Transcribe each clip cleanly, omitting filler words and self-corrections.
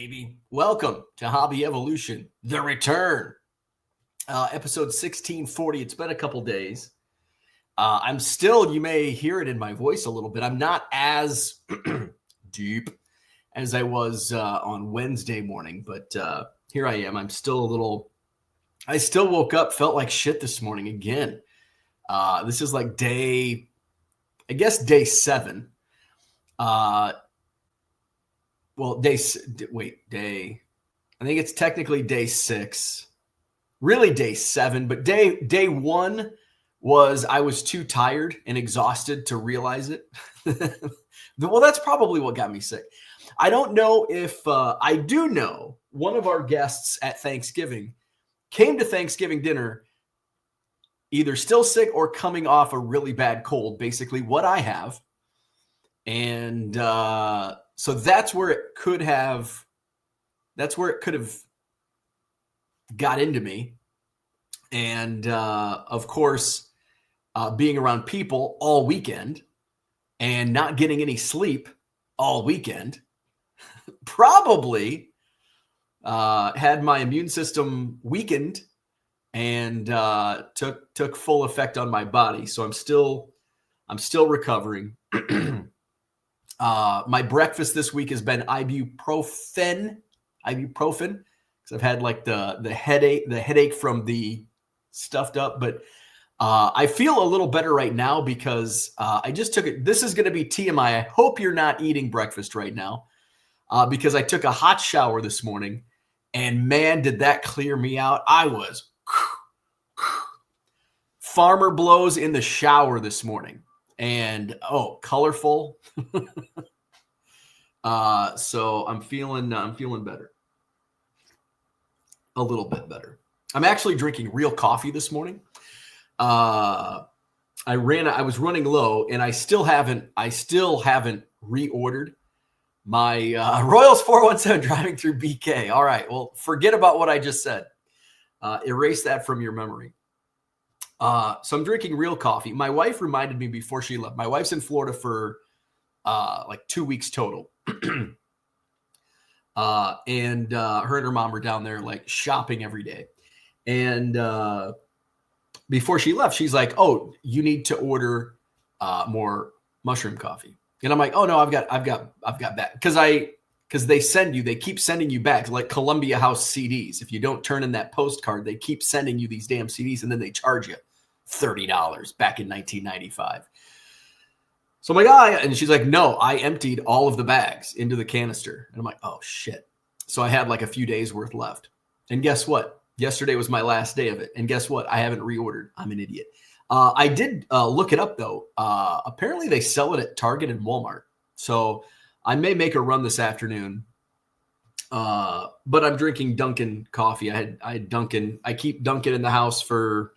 baby. Welcome to Hobby Evolution, the return. Episode 1640. It's been a couple days. I'm still, you may hear it in my voice a little bit. I'm not as deep as I was on Wednesday morning, but here I am. I'm still a little, I still woke up, felt like shit this morning again. This is like day 7. I think it's technically day 6, really day 7, but day 1 was I was too tired and exhausted to realize it. Well, that's probably what got me sick. I don't know if I do know one of our guests at Thanksgiving came to Thanksgiving dinner either still sick or coming off a really bad cold, basically what I have. And so that's where it could have got into me. And of course, being around people all weekend and not getting any sleep all weekend probably had my immune system weakened and took full effect on my body. So I'm still recovering. My breakfast this week has been ibuprofen, because I've had like the headache from the stuffed up, but I feel a little better right now because I just took it. This is going to be TMI. I hope you're not eating breakfast right now because I took a hot shower this morning, and man, did that clear me out. I was farmer blows in the shower this morning. And colorful. So I'm feeling better. A little bit better. I'm actually drinking real coffee this morning. I was running low, and I still haven't reordered my Royals 417 driving through BK. All right, well, forget about what I just said. Erase that from your memory. So I'm drinking real coffee. My wife reminded me before she left. My wife's in Florida for like 2 weeks total. And her and her mom were down there like shopping every day. And before she left, she's like, "Oh, you need to order more mushroom coffee." And I'm like, "Oh no, I've got back." Because they keep sending you back like Columbia House CDs. If you don't turn in that postcard, they keep sending you these damn CDs, and then they charge you $30 back in 1995. So I'm like, and she's like, "No, I emptied all of the bags into the canister." And I'm like, "Oh shit." So I had like a few days worth left. And guess what? Yesterday was my last day of it. And guess what? I haven't reordered. I'm an idiot. I did look it up though. Apparently they sell it at Target and Walmart. So I may make a run this afternoon. But I'm drinking Dunkin' coffee. I had Dunkin'. I keep Dunkin' in the house for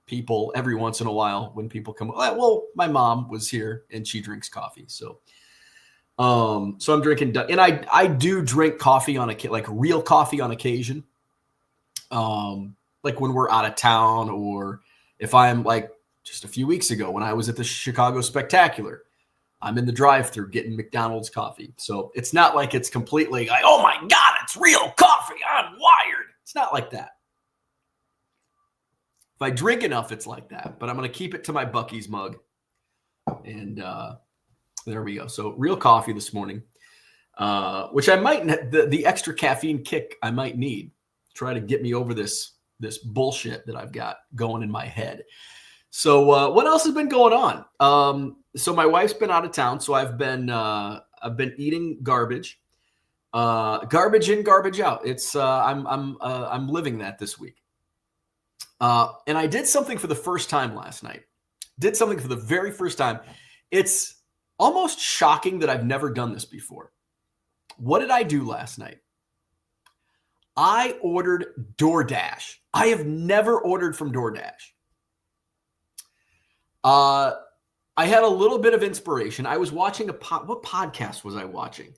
people every once in a while when people come. Well, my mom was here and she drinks coffee. So I'm drinking, and I do drink coffee like real coffee on occasion. Like when we're out of town, or if I'm like just a few weeks ago when I was at the Chicago Spectacular, I'm in the drive-thru getting McDonald's coffee. So it's not like it's completely like, "Oh my God, it's real coffee. I'm wired." It's not like that. If I drink enough, it's like that. But I'm going to keep it to my Buc-ee's mug. And there we go. So real coffee this morning, which I might, the extra caffeine kick I might need. Try to get me over this bullshit that I've got going in my head. So what else has been going on? So my wife's been out of town, so I've been eating garbage, garbage in, garbage out. It's I'm living that this week. And I did something for the first time last night. Did something for the very first time. It's almost shocking that I've never done this before. What did I do last night? I ordered DoorDash. I have never ordered from DoorDash. I had a little bit of inspiration. I was watching what podcast was I watching?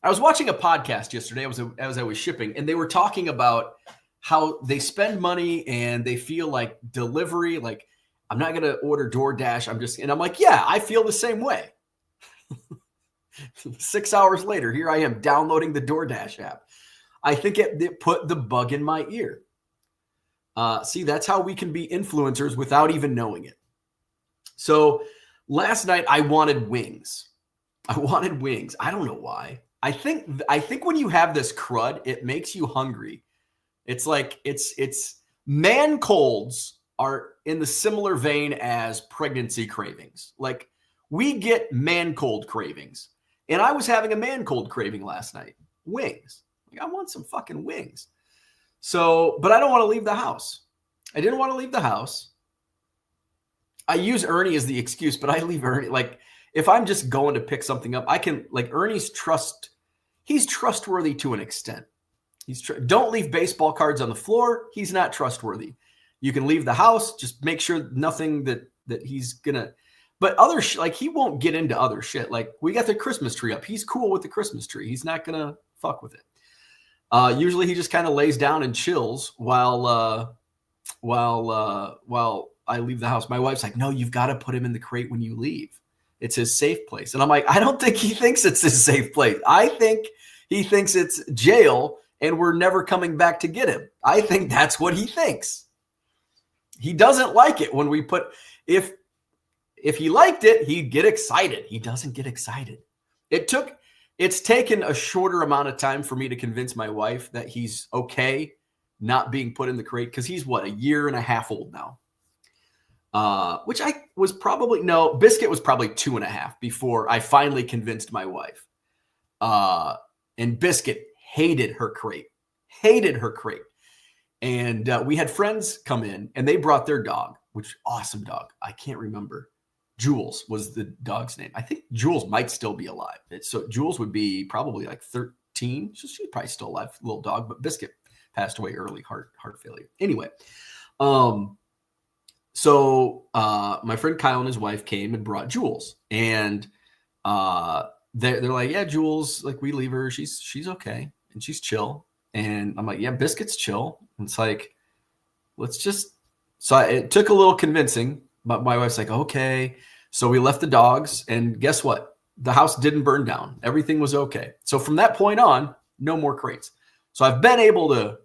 I was watching a podcast yesterday as I was shipping, and they were talking about how they spend money and they feel like delivery, like, I'm not going to order DoorDash. I'm like, yeah, I feel the same way. 6 hours later, here I am downloading the DoorDash app. I think it put the bug in my ear. See, that's how we can be influencers without even knowing it. So last night I wanted wings. I don't know why. I think when you have this crud, it makes you hungry. It's like it's man colds are in the similar vein as pregnancy cravings. Like we get man cold cravings. And I was having a man cold craving last night. Wings. Like, I want some fucking wings. So, but I don't want to leave the house. I didn't want to leave the house. I use Ernie as the excuse, but I leave Ernie. Like if I'm just going to pick something up, I can, like Ernie's he's trustworthy to an extent. Don't leave baseball cards on the floor. He's not trustworthy. You can leave the house. Just make sure nothing that he's gonna. But other like he won't get into other shit. Like we got the Christmas tree up. He's cool with the Christmas tree. He's not gonna fuck with it. Usually he just kind of lays down and chills while I leave the house. My wife's like, no, you've got to put him in the crate when you leave. It's his safe place. And I'm like, I don't think he thinks it's his safe place. I think he thinks it's jail and we're never coming back to get him. I think that's what he thinks. He doesn't like it when we put, if he liked it, he'd get excited. He doesn't get excited. It's taken a shorter amount of time for me to convince my wife that he's okay not being put in the crate because he's a year and a half old now. Which I was Biscuit was probably 2.5 before I finally convinced my wife. And Biscuit hated her crate. And we had friends come in and they brought their dog, which awesome dog. I can't remember. Jules was the dog's name. I think Jules might still be alive. So Jules would be probably like 13. She's probably still alive, little dog, but Biscuit passed away early, heart failure. Anyway, so my friend Kyle and his wife came and brought Jules, and they're like, yeah, Jules, like we leave her, she's okay and she's chill. And I'm like, yeah, Biscuit's chill. And it's like, it took a little convincing, but my wife's like, okay. So we left the dogs, and guess what? The house didn't burn down. Everything was okay. So from that point on, no more crates. So I've been able to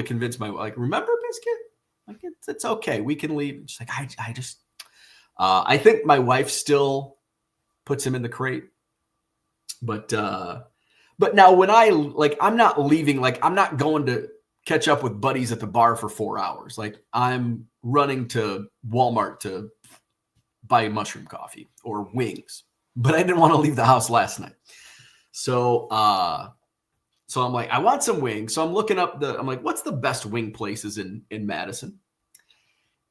convince my wife, like, remember Biscuit? Like it's okay. We can leave. She's like, I think my wife still puts him in the crate. But now when I'm not leaving, like I'm not going to catch up with buddies at the bar for 4 hours. Like I'm running to Walmart to buy mushroom coffee or wings, but I didn't want to leave the house last night. So I'm like, I want some wings. So I'm looking up I'm like, what's the best wing places in Madison?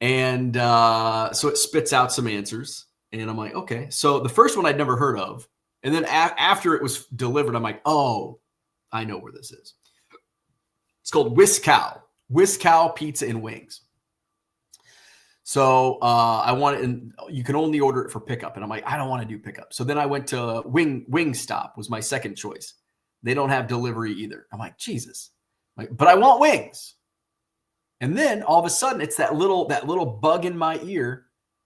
And so it spits out some answers. And I'm like, okay. So the first one I'd never heard of. And then after it was delivered, I'm like, oh, I know where this is. It's called Whiskow Pizza and Wings. So I want it, and you can only order it for pickup. And I'm like, I don't want to do pickup. So then I went to Wingstop was my second choice. They don't have delivery either. I'm like, Jesus. But I want wings. And then all of a sudden, it's that little bug in my ear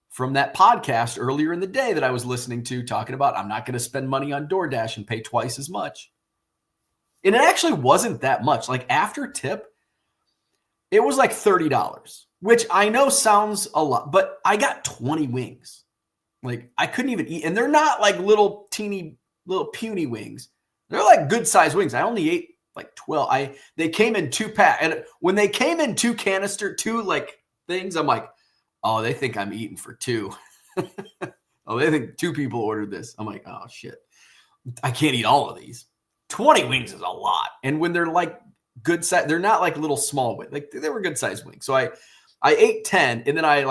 from that podcast earlier in the day that I was listening to talking about I'm not going to spend money on DoorDash and pay twice as much. And it actually wasn't that much. Like after tip, it was like $30, which I know sounds a lot, but I got 20 wings. Like I couldn't even eat. And they're not like little puny wings. They're like good sized wings. I only ate like 12. They came in 2-pack. And when they came in 2 like things, I'm like, oh, they think I'm eating for 2. Oh, they think 2 people ordered this. I'm like, oh shit. I can't eat all of these. 20 wings is a lot. And when they're like good size, they're not like little small wings. Like they were good sized wings. So I ate 10, and then I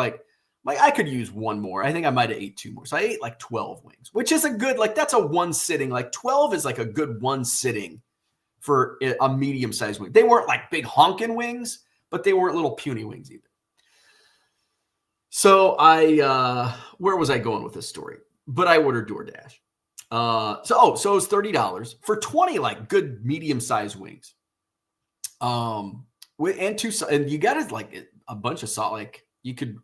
could use one more. I think I might have ate 2 more. So I ate like 12 wings, which is a good, like that's a one sitting. Like 12 is like a good one sitting for a medium sized wing. They weren't like big honking wings, but they weren't little puny wings either. So where was I going with this story? But I ordered DoorDash. So it was $30 for 20 like good medium sized wings. And you got like a bunch of sauce. Like you could,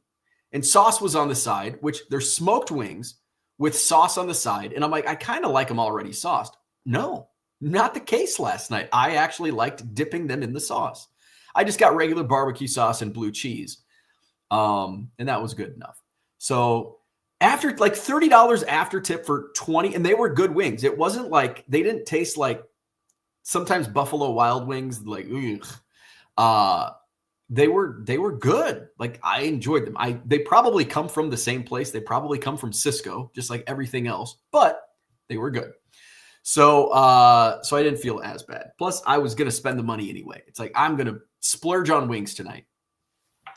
and sauce was on the side, which they're smoked wings with sauce on the side. And I'm like, I kind of like them already sauced. No, not the case last night. I actually liked dipping them in the sauce. I just got regular barbecue sauce and blue cheese. And that was good enough. So after like $30 after tip for 20, and they were good wings. It wasn't like, they didn't taste like sometimes Buffalo Wild Wings, like, they were good. Like, I enjoyed them. They probably come from the same place. They probably come from Cisco, just like everything else, but they were good. So I didn't feel as bad. Plus, I was going to spend the money anyway. It's like, I'm going to splurge on wings tonight.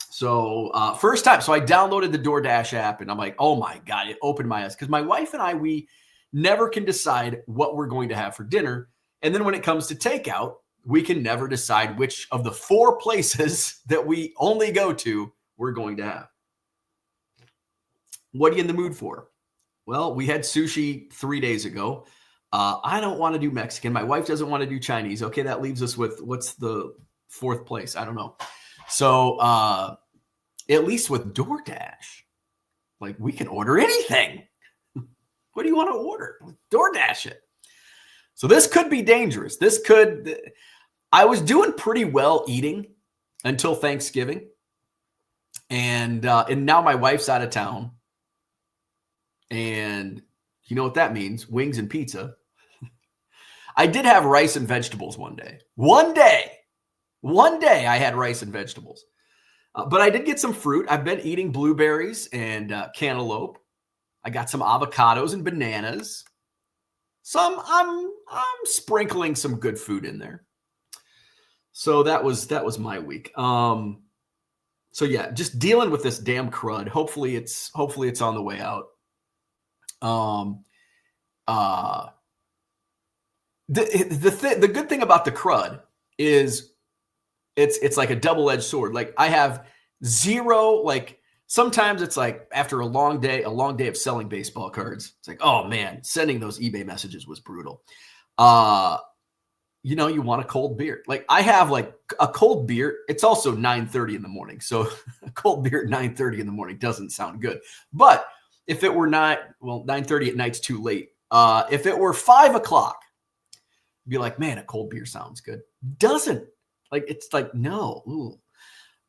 So first time. So I downloaded the DoorDash app and I'm like, oh my God, it opened my eyes. Because my wife and I, we never can decide what we're going to have for dinner. And then when it comes to takeout, we can never decide which of the 4 places that we only go to we're going to have. What are you in the mood for? Well, we had sushi 3 days ago. I don't want to do Mexican. My wife doesn't want to do Chinese. Okay, that leaves us with what's the 4th place? I don't know. So at least with DoorDash, like, we can order anything. What do you want to order? DoorDash it. So this could be dangerous. I was doing pretty well eating until Thanksgiving. And now my wife's out of town. And you know what that means? Wings and pizza. I did have rice and vegetables one day. One day I had rice and vegetables. But I did get some fruit. I've been eating blueberries and cantaloupe. I got some avocados and bananas. I'm sprinkling some good food in there. So that was my week. So yeah, just dealing with this damn crud. Hopefully it's on the way out. The good thing about the crud is it's like a double-edged sword. Like, I have zero, like, sometimes it's like after a long day of selling baseball cards, it's like, oh man, sending those eBay messages was brutal. You want a cold beer. Like, I have like a cold beer. It's also 9:30 in the morning. So a cold beer at 9:30 in the morning doesn't sound good. But if it were 9:30 at night's too late. If it were 5 o'clock, be like, man, a cold beer sounds good. Doesn't. Like, it's like, no. Ooh.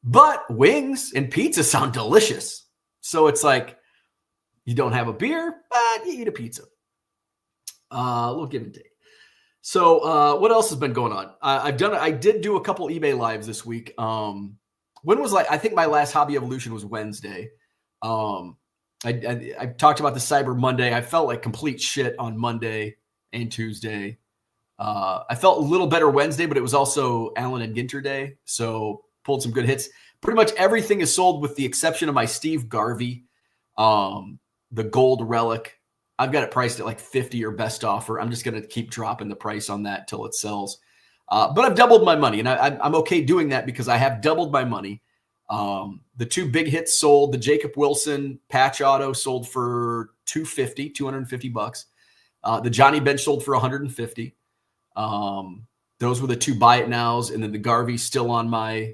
But wings and pizza sound delicious. So it's like, you don't have a beer, but you eat a pizza. A little give and take. So what else has been going on? I did do a couple eBay lives this week. When was I think my last Hobby Evolution was Wednesday. I talked about the Cyber Monday. I felt like complete shit on Monday and Tuesday. I felt a little better Wednesday, but it was also Allen Ginter Day. So pulled some good hits. Pretty much everything is sold with the exception of my Steve Garvey, the gold relic. I've got it priced at like 50 or best offer. I'm just going to keep dropping the price on that till it sells. But I've doubled my money, and I'm okay doing that because I have doubled my money. The 2 big hits sold. The Jacob Wilson patch auto sold for $250. The Johnny Bench sold for $150. Those were the 2 buy it nows, and then the Garvey still on my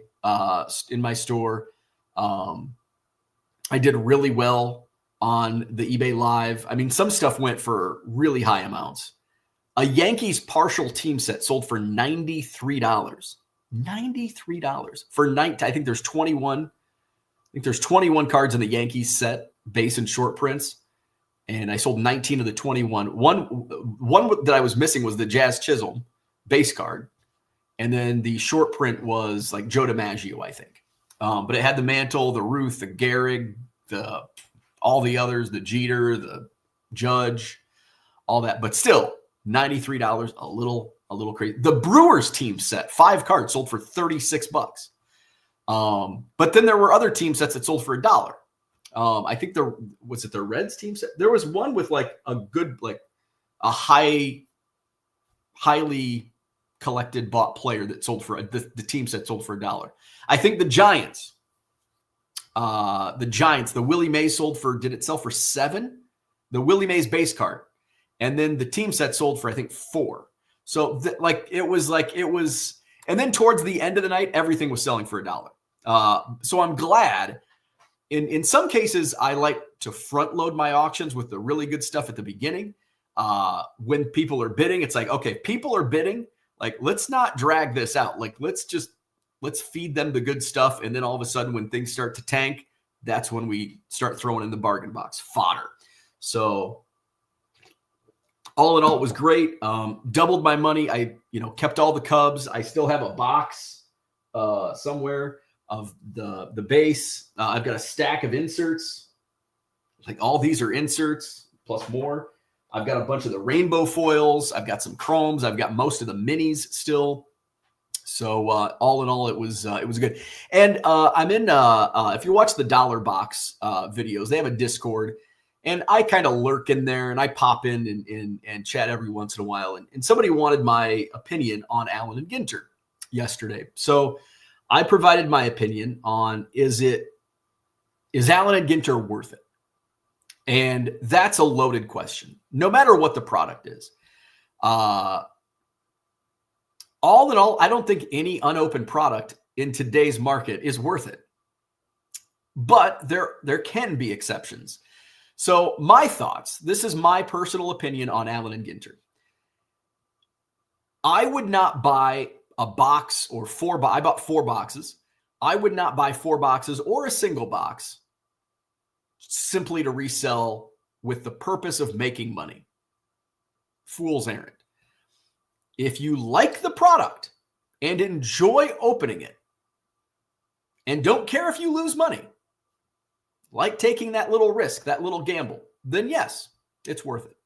in my store. I did really well on the eBay live. I mean, some stuff went for really high amounts. A Yankees partial team set sold for $93. $93 for night. I think there's 21 cards in the Yankees set, base and short prints. And I sold 19 of the 21. One that I was missing was the Jazz Chisholm base card. And then the short print was like Joe DiMaggio, I think. But it had the Mantle, the Ruth, the Gehrig, all the others, the Jeter, the Judge, all that. But still, $93, a little crazy. The Brewers team set, 5 cards, sold for $36. But then there were other team sets that sold for $1. I think was it the Reds team set? There was one with like a good, like a highly collected bought player that sold for the team set sold for $1. I think the Giants, the Willie Mays did it sell for $7? The Willie Mays base card. And then the team set sold for, I think, $4. So it was, and then towards the end of the night, everything was selling for $1. So I'm glad in some cases, I like to front load my auctions with the really good stuff at the beginning. When people are bidding, it's like, okay, people are bidding. Like, let's not drag this out. Like, let's feed them the good stuff. And then all of a sudden, when things start to tank, that's when we start throwing in the bargain box fodder. So all in all, it was great. Doubled my money. I, kept all the Cubs. I still have a box somewhere of the base. I've got a stack of inserts. Like, all these are inserts plus more. I've got a bunch of the rainbow foils. I've got some chromes. I've got most of the minis still. So all in all, it was good. And I'm in. If you watch the Dollar Box videos, they have a Discord, and I kind of lurk in there, and I pop in and chat every once in a while. And somebody wanted my opinion on Allen Ginter yesterday, so I provided my opinion on is Allen Ginter worth it? And that's a loaded question, no matter what the product is. All in all, I don't think any unopened product in today's market is worth it. But there can be exceptions. So my thoughts, this is my personal opinion on Allen Ginter. I would not buy a box or I bought 4 boxes. I would not buy 4 boxes or a single box simply to resell with the purpose of making money. Fool's errand. If you like the product and enjoy opening it and don't care if you lose money, like taking that little risk, that little gamble, then yes, it's worth it.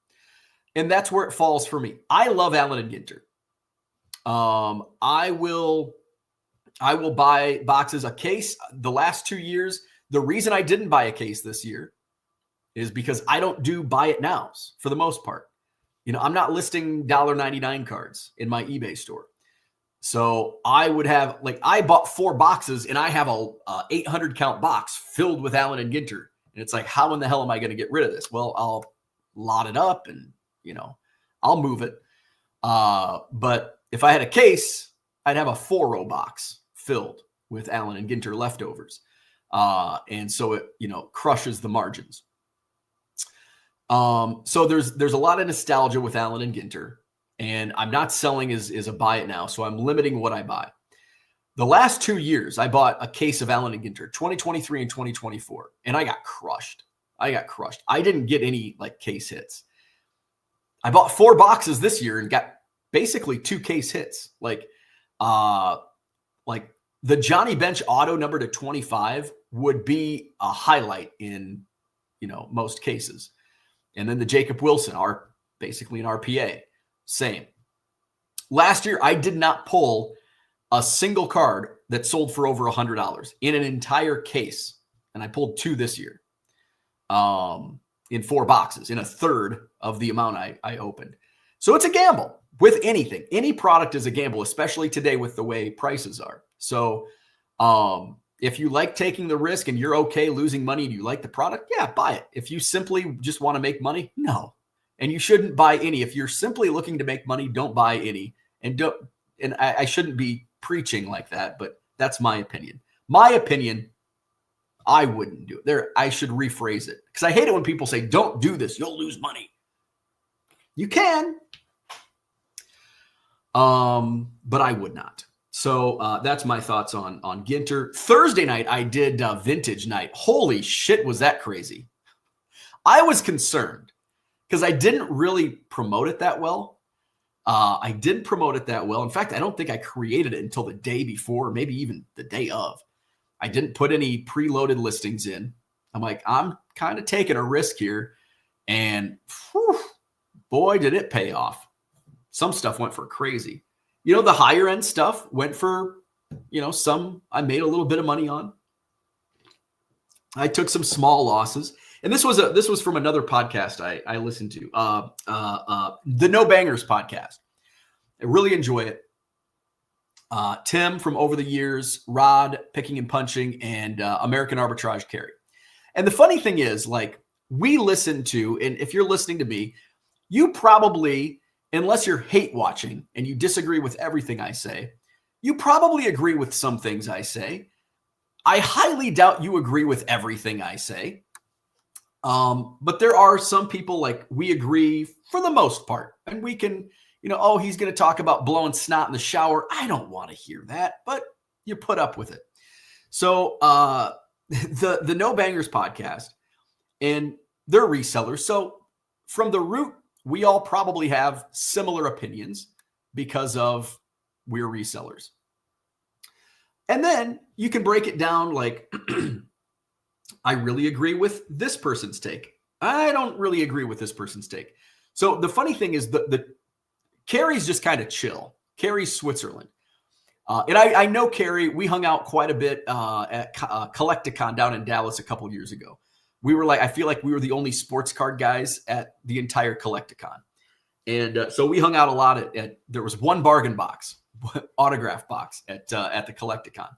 And that's where it falls for me. I love Allen Ginter. I will buy boxes, a case. The last 2 years, the reason I didn't buy a case this year is because I don't do buy it nows for the most part. I'm not listing $1.99 cards in my eBay store. So I would have, I bought 4 boxes and I have a 800 count box filled with Allen Ginter. And it's like, how in the hell am I going to get rid of this? Well, I'll lot it up and, I'll move it. But if I had a case, I'd have a 4-row box filled with Allen Ginter leftovers. And so it, crushes the margins. So there's a lot of nostalgia with Allen Ginter, and I'm not selling as a buy it now. So I'm limiting what I buy. The last 2 years, I bought a case of Allen Ginter, 2023 and 2024, and I got crushed. I didn't get any case hits. I bought 4 boxes this year and got basically 2 case hits. Like the Johnny Bench auto number to 25 would be a highlight in, most cases. And then the Jacob Wilson are basically an RPA. Same. Last year, I did not pull a single card that sold for over $100 in an entire case. And I pulled 2 this year in 4 boxes, in a third of the amount I opened. So it's a gamble with anything. Any product is a gamble, especially today with the way prices are. So if you like taking the risk and you're okay losing money and you like the product, yeah, buy it. If you simply just want to make money, no. And you shouldn't buy any. If you're simply looking to make money, don't buy any. And I shouldn't be preaching like that, but that's my opinion. My opinion, I wouldn't do it. I should rephrase it because I hate it when people say, don't do this, you'll lose money. You can, but I would not. So that's my thoughts on Ginter. Thursday night, I did vintage night. Holy shit, was that crazy. I was concerned because I didn't really promote it that well. I didn't promote it that well. In fact, I don't think I created it until the day before, maybe even the day of. I didn't put any preloaded listings in. I'm like, I'm kind of taking a risk here. And whew, boy, did it pay off. Some stuff went for crazy. The higher end stuff went for, some I made a little bit of money on. I took some small losses. And this was from another podcast I listened to, the No Bangers podcast. I really enjoy it. Tim from Over the Years, Rod, Picking and Punching, and American Arbitrage Carry. And the funny thing is, we listen to, and if you're listening to me, you probably, unless you're hate watching and you disagree with everything I say, you probably agree with some things I say. I highly doubt you agree with everything I say. But there are some people like we agree for the most part, and we can, oh, he's going to talk about blowing snot in the shower. I don't want to hear that, but you put up with it. So the No Bangers podcast, and they're resellers. So from the root, we all probably have similar opinions because of we're resellers. And then you can break it down like, I really agree with this person's take. I don't really agree with this person's take. So the funny thing is the Carrie's just kind of chill. Carrie's Switzerland. And I know Carrie, we hung out quite a bit at Collecticon down in Dallas a couple years ago. We were I feel like we were the only sports card guys at the entire Collecticon. And so we hung out a lot there was one bargain box, autograph box at the Collecticon.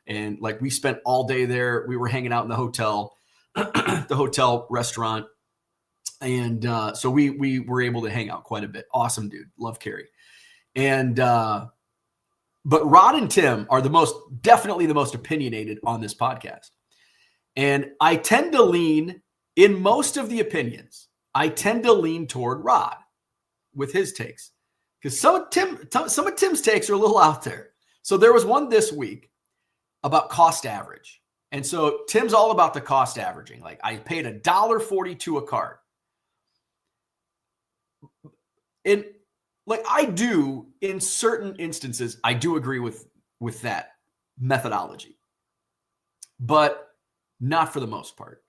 And like we spent all day there. We were hanging out in the hotel, the hotel restaurant. And so we were able to hang out quite a bit. Awesome dude. Love Carrie. And but Rod and Tim are definitely the most opinionated on this podcast. And I tend to lean, in most of the opinions, I tend to lean toward Rod with his takes. Because some of Tim's takes are a little out there. So there was one this week about cost average. And so Tim's all about the cost averaging. Like I paid $1.42 a card. And like I do in certain instances, I do agree with that methodology, but not for the most part.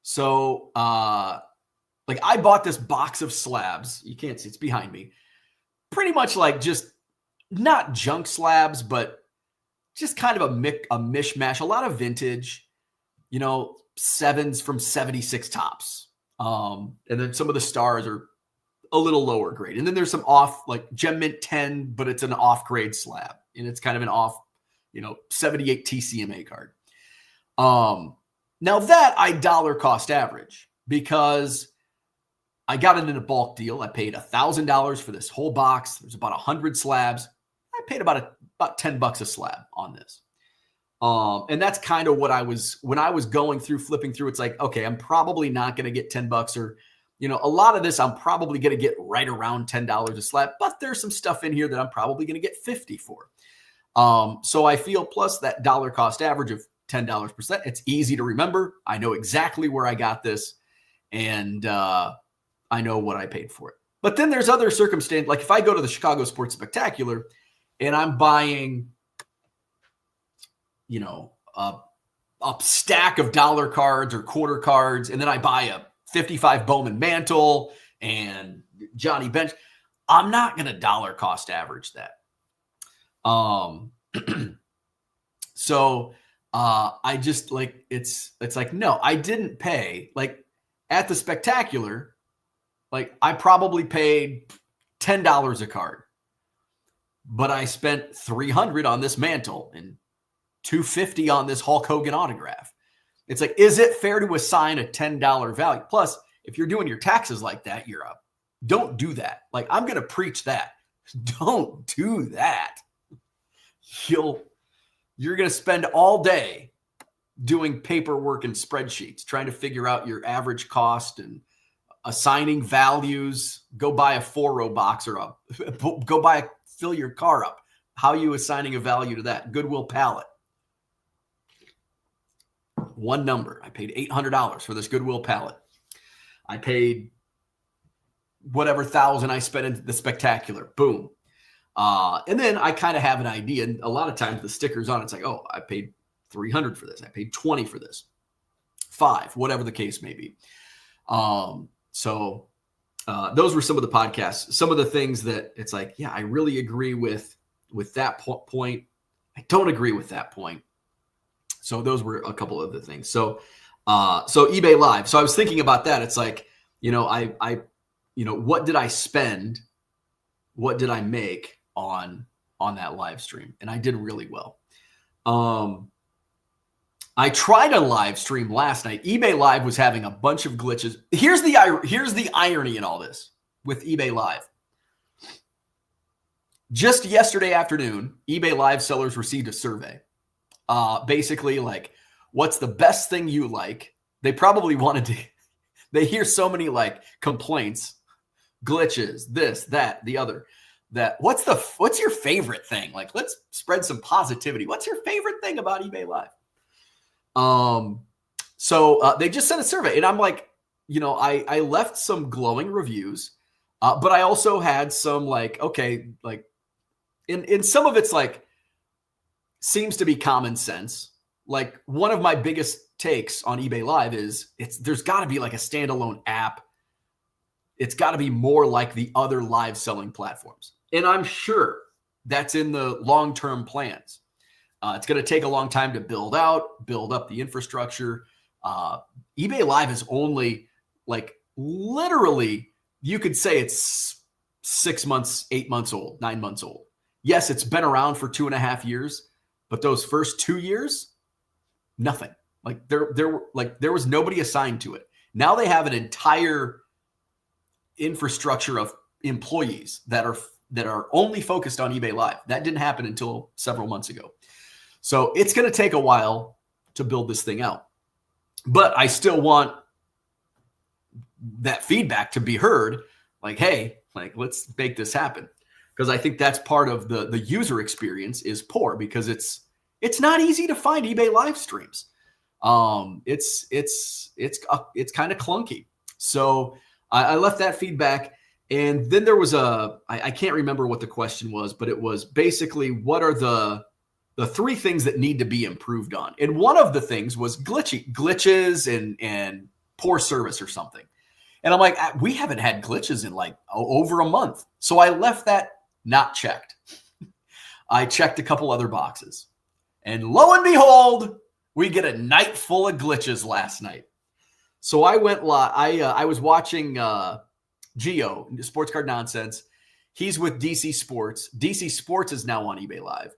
So like I bought this box of slabs. You can't see, it's behind me. Pretty much like just not junk slabs, but just kind of a mishmash, a lot of vintage, sevens from 76 tops. And then some of the stars are a little lower grade. And then there's some off, like Gem Mint 10, but it's an off grade slab. And it's kind of an off, 78 TCMA card. Now that I dollar cost average because I got it in a bulk deal. I paid $1,000 for this whole box. There's about 100 slabs. I paid about $10 a slab on this. And that's kind of what when I was going through, flipping through, it's like, okay, I'm probably not going to get $10 or, a lot of this I'm probably going to get right around $10 a slab, but there's some stuff in here that I'm probably going to get 50 for. So I feel plus that dollar cost average of $10 per set, it's easy to remember. I know exactly where I got this and I know what I paid for it. But then there's other circumstances, like if I go to the Chicago Sports Spectacular and I'm buying, a stack of dollar cards or quarter cards, and then I buy a 55 Bowman Mantle and Johnny Bench, I'm not going to dollar cost average that. So I just like, it's like, no, I didn't pay like at the Spectacular. Like I probably paid $10 a card, but I spent $300 on this mantle and $250 on this Hulk Hogan autograph. It's like, is it fair to assign a $10 value? Plus, if you're doing your taxes like that, don't do that. Like I'm going to preach that. Don't do that. You're going to spend all day doing paperwork and spreadsheets, trying to figure out your average cost and assigning values. Go buy a 4-row box or fill your car up. How are you assigning a value to that? Goodwill pallet. One number. I paid $800 for this Goodwill pallet. I paid whatever $1,000 I spent in the Spectacular. Boom. And then I kind of have an idea. And a lot of times the stickers on it's like, oh, I paid $300 for this. I paid $20 for this. $5, whatever the case may be. So those were some of the podcasts. Some of the things that it's like, yeah, I really agree with that point. I don't agree with that point. So those were a couple of the things. So eBay Live. So I was thinking about that. It's like, what did I spend? What did I make on that live stream? And I did really well. I tried a live stream last night. eBay Live was having a bunch of glitches. Here's the irony in all this with eBay Live. Just yesterday afternoon, eBay Live sellers received a survey. Basically like, what's the best thing you like? They probably wanted to, they hear so many like complaints, glitches, this, that, the other, that what's your favorite thing? Like, let's spread some positivity. What's your favorite thing about eBay Live? So they just sent a survey, and I'm like, I left some glowing reviews, but I also had some like, okay, like in some of it's like, seems to be common sense. Like one of my biggest takes on eBay Live is there's got to be like a standalone app. It's got to be more like the other live selling platforms. And I'm sure that's in the long-term plans. It's going to take a long time to build up the infrastructure. eBay Live is only like literally, you could say it's 6 months, 8 months old, 9 months old. Yes, it's been around for 2.5 years, but those first 2 years, nothing. Like there was nobody assigned to it. Now they have an entire infrastructure of employees that are only focused on eBay Live. That didn't happen until several months ago. So it's going to take a while to build this thing out. But I still want that feedback to be heard. Like, hey, like let's make this happen. Because I think that's part of the user experience is poor, because it's not easy to find eBay live streams. It's kind of clunky. So I left that feedback, and then there was I can't remember what the question was, but it was basically what are the 3 things that need to be improved on, and one of the things was glitches and poor service or something. And I'm like, we haven't had glitches in like over a month, so I left that not checked. I checked a couple other boxes, and lo and behold, we get a night full of glitches last night. So I went live. I was watching Geo, Sports Card Nonsense. He's with DC Sports. DC Sports is now on eBay Live.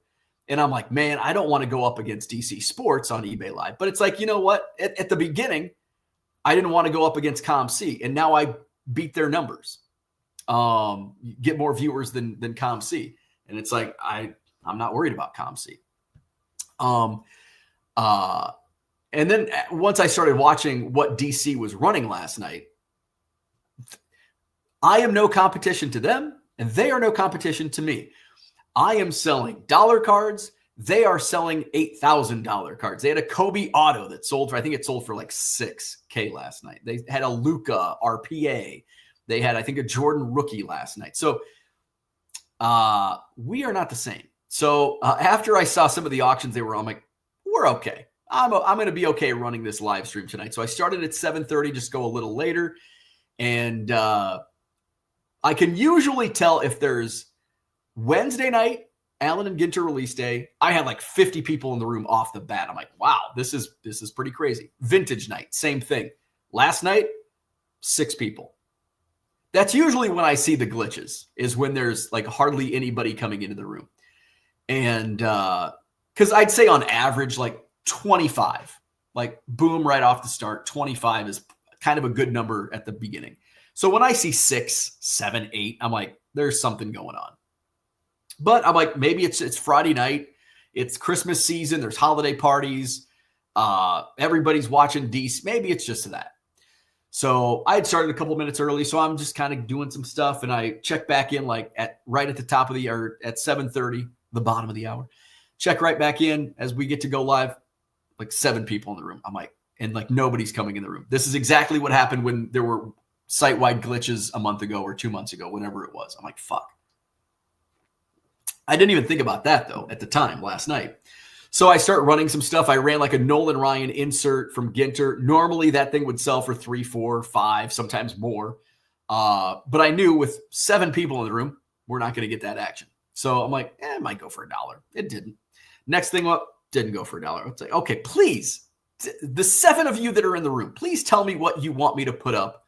And I'm like, man, I don't want to go up against DC Sports on eBay Live. But it's like, you know what? At the beginning, I didn't want to go up against ComC. And now I beat their numbers. Get more viewers than ComC. And it's like, I'm not worried about ComC. And then once I started watching what DC was running last night, I am no competition to them, and they are no competition to me. I am selling dollar cards. They are selling $8,000 cards. They had a Kobe auto that sold for, I think it sold for like $6,000 last night. They had a Luka RPA. They had, I think, a Jordan rookie last night. So we are not the same. So after I saw some of the auctions they were on, I'm like, we're okay. I'm going to be okay running this live stream tonight. So I started at 7:30, just go a little later. And I can usually tell if there's Wednesday night, Allen and Ginter release day. I had like 50 people in the room off the bat. I'm like, wow, this is pretty crazy. Vintage night, same thing. Last night, 6 people. That's usually when I see the glitches, is when there's like hardly anybody coming into the room. And because I'd say on average, like 25, like boom, right off the start, 25 is kind of a good number at the beginning. So when I see 6, 7, 8, I'm like, there's something going on. But I'm like, maybe it's Friday night. It's Christmas season. There's holiday parties. Everybody's watching DC. Maybe it's just that. So I had started a couple minutes early, so I'm just kind of doing some stuff, and I check back in like right at the top of the hour at 7:30, the bottom of the hour. Check right back in as we get to go live, like 7 people in the room. I'm like, and like nobody's coming in the room. This is exactly what happened when there were site-wide glitches a month ago or 2 months ago, whenever it was. I'm like, fuck. I didn't even think about that though at the time last night. So I start running some stuff. I ran like a Nolan Ryan insert from Ginter. Normally that thing would sell for 3, 4, 5, sometimes more. But I knew with 7 people in the room, we're not going to get that action. So I'm like, it might go for $1. It didn't. Next thing up, didn't go for $1. It's like, okay, please, the 7 of you that are in the room, please tell me what you want me to put up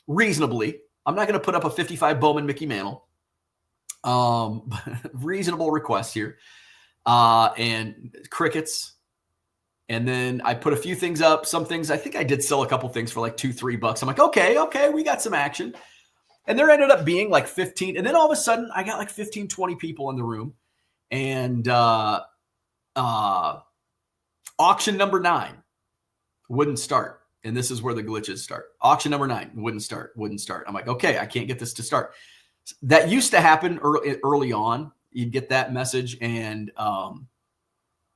reasonably. I'm not going to put up a 55 Bowman Mickey Mantle. Reasonable request here. And crickets. And then I put a few things up. Some things, I think I did sell a couple things for like $2, $3. I'm like, okay, we got some action. And there ended up being like 15. And then all of a sudden I got like 15, 20 people in the room. And all Auction number 9 wouldn't start. And this is where the glitches start. Auction number 9 wouldn't start. I'm like, okay, I can't get this to start. That used to happen early on. You'd get that message and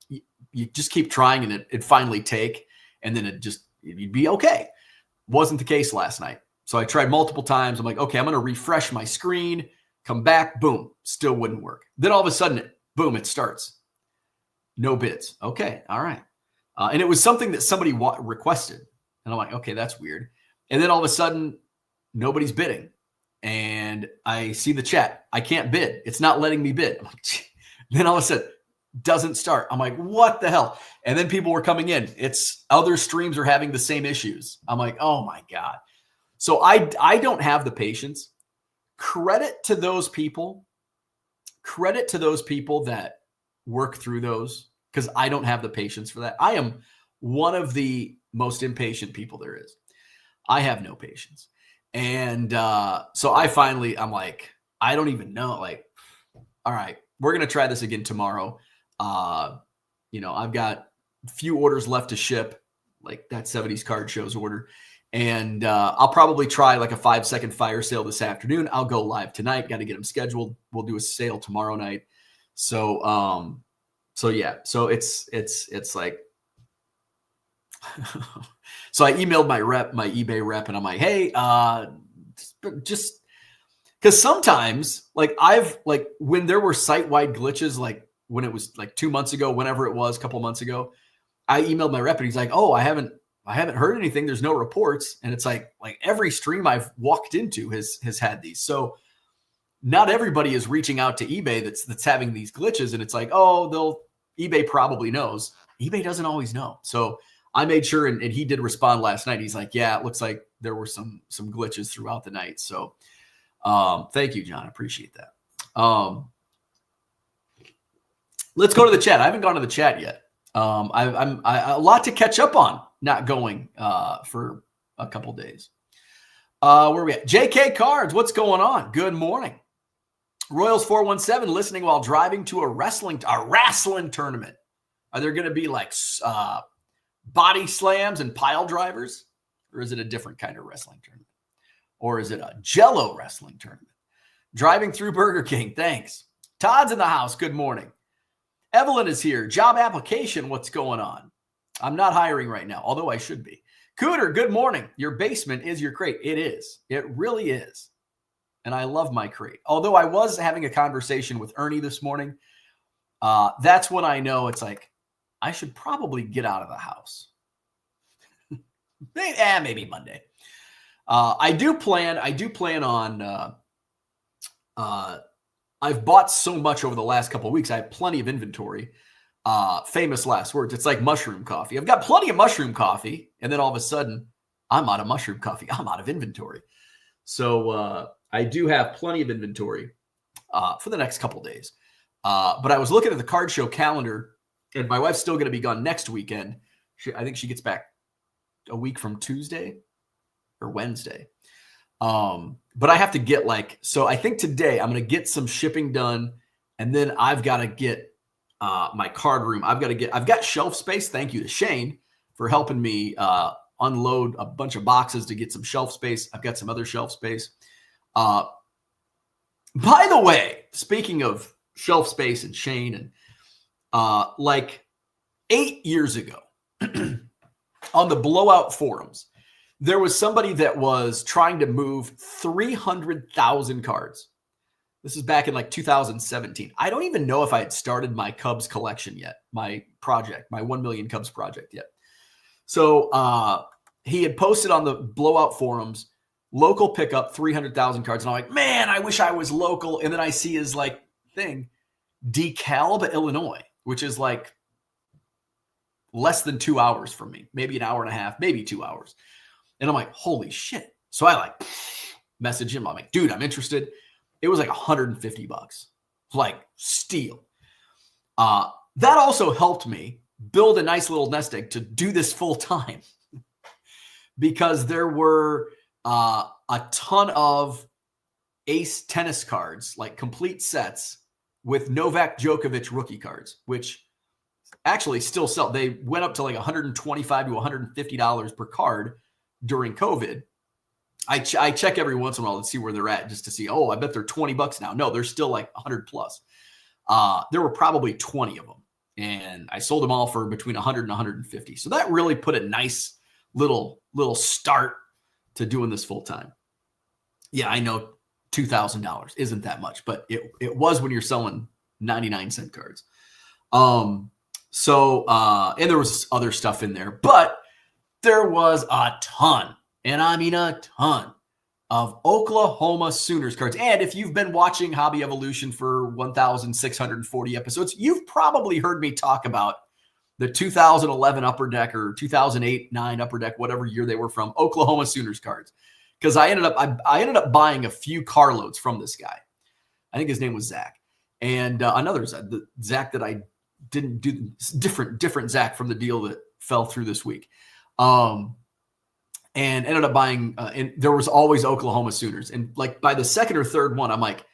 you just keep trying and it'd finally take, and then you'd be okay. Wasn't the case last night. So I tried multiple times. I'm like, okay, I'm going to refresh my screen, come back, boom, still wouldn't work. Then all of a sudden, boom, it starts. No bids. Okay, all right. And it was something that somebody requested. And I'm like, okay, that's weird. And then all of a sudden, nobody's bidding. And I see the chat. I can't bid. It's not letting me bid. I'm like, then all of a sudden, doesn't start. I'm like, what the hell? And then people were coming in. It's other streams are having the same issues. I'm like, oh my God. So I don't have the patience. Credit to those people that work through those, because I don't have the patience for that. I am one of the most impatient people there is. I have no patience. And so I'm like, I don't even know. Like, all right, we're going to try this again tomorrow. I've got a few orders left to ship, like that 70s card shows order. And I'll probably try like a 5-second fire sale this afternoon. I'll go live tonight. Got to get them scheduled. We'll do a sale tomorrow night. So yeah. So it's like, so I emailed my eBay rep, and I'm like, hey, just because sometimes when there were site-wide glitches, like when it was like 2 months ago, whenever it was, a couple months ago, I emailed my rep and he's like, oh, I haven't heard anything. There's no reports. And it's like every stream I've walked into has had these. So not everybody is reaching out to eBay that's having these glitches. And it's like, oh, eBay probably knows. eBay doesn't always know. So I made sure, and he did respond last night. He's like, yeah, it looks like there were some glitches throughout the night. So thank you, John. I appreciate that. Let's go to the chat. I haven't gone to the chat yet. I'm a lot to catch up on, not going for a couple days. Where are we at? JK Cards, what's going on? Good morning. Royals 417, listening while driving to a wrestling tournament. Are there going to be like body slams and pile drivers? Or is it a different kind of wrestling tournament? Or is it a Jello wrestling tournament? Driving through Burger King, thanks. Todd's in the house, good morning. Evelyn is here. Job application, what's going on? I'm not hiring right now, although I should be. Cooter, good morning. Your basement is your crate. It is. It really is. And I love my crate. Although I was having a conversation with Ernie this morning. That's when I know it's like, I should probably get out of the house. Maybe Monday. I do plan on, I've bought so much over the last couple of weeks. I have plenty of inventory. Famous last words. It's like mushroom coffee. I've got plenty of mushroom coffee. And then all of a sudden, I'm out of mushroom coffee. I'm out of inventory. So I do have plenty of inventory for the next couple of days. But I was looking at the card show calendar, and my wife's still going to be gone next weekend. I think she gets back a week from Tuesday or Wednesday. But I have to get so I think today I'm going to get some shipping done, and then I've got to get my card room. I've got shelf space. Thank you to Shane for helping me unload a bunch of boxes to get some shelf space. I've got some other shelf space. By the way, speaking of shelf space and Shane, and like 8 years ago on the Blowout forums, there was somebody that was trying to move 300,000 cards. This is back in like 2017. I don't even know if I had started my Cubs collection yet, my project, my 1 million Cubs project yet. So he had posted on the Blowout forums, local pickup, 300,000 cards. And I'm like, man, I wish I was local. And then I see his thing, DeKalb, Illinois, which is like less than 2 hours from me, maybe an hour and a half, maybe 2 hours. And I'm like, holy shit. So I message him. I'm like, dude, I'm interested. It was like $150, like steal. That also helped me build a nice little nest egg to do this full time because there were a ton of ace tennis cards, like complete sets with Novak Djokovic rookie cards, which actually still sell. They went up to like $125 to $150 per card during COVID. I check every once in a while to see where they're at, just to see, oh, I bet they're $20 now. No, they're still like 100 plus. There were probably 20 of them, and I sold them all for between 100 and 150. So that really put a nice little start to doing this full time. Yeah, I know $2,000 isn't that much, but it was when you're selling 99-cent cards. And there was other stuff in there, but there was a ton, and I mean a ton, of Oklahoma Sooners cards. And if you've been watching Hobby Evolution for 1,640 episodes, you've probably heard me talk about the 2011 Upper Deck or 2008-9 Upper Deck, whatever year they were from, Oklahoma Sooners cards. Because I ended up buying a few carloads from this guy. I think his name was Zach. And another Zach, the Zach that I didn't do, different Zach from the deal that fell through this week. And ended up buying, and there was always Oklahoma Sooners. And like by the second or third one, I'm like,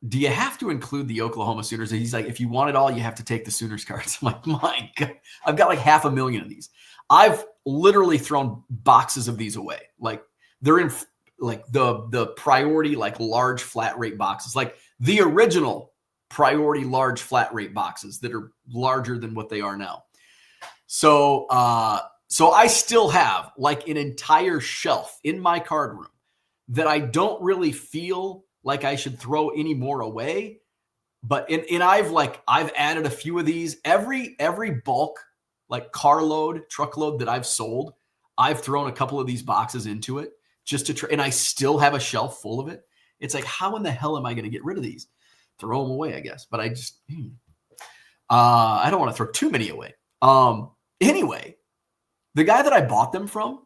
do you have to include the Oklahoma Sooners? And he's like, if you want it all, you have to take the Sooners cards. I'm like, my God, I've got like 500,000 of these. I've literally thrown boxes of these away. Like they're in like the priority, like large flat rate boxes, like the original priority large flat rate boxes that are larger than what they are now. So I still have like an entire shelf in my card room that I don't really feel like I should throw any more away. But I've added a few of these. Every bulk, like carload, truckload that I've sold, I've thrown a couple of these boxes into it just to try. And I still have a shelf full of it. It's like, how in the hell am I going to get rid of these? Throw them away, I guess. But I just, I don't want to throw too many away. Anyway, the guy that I bought them from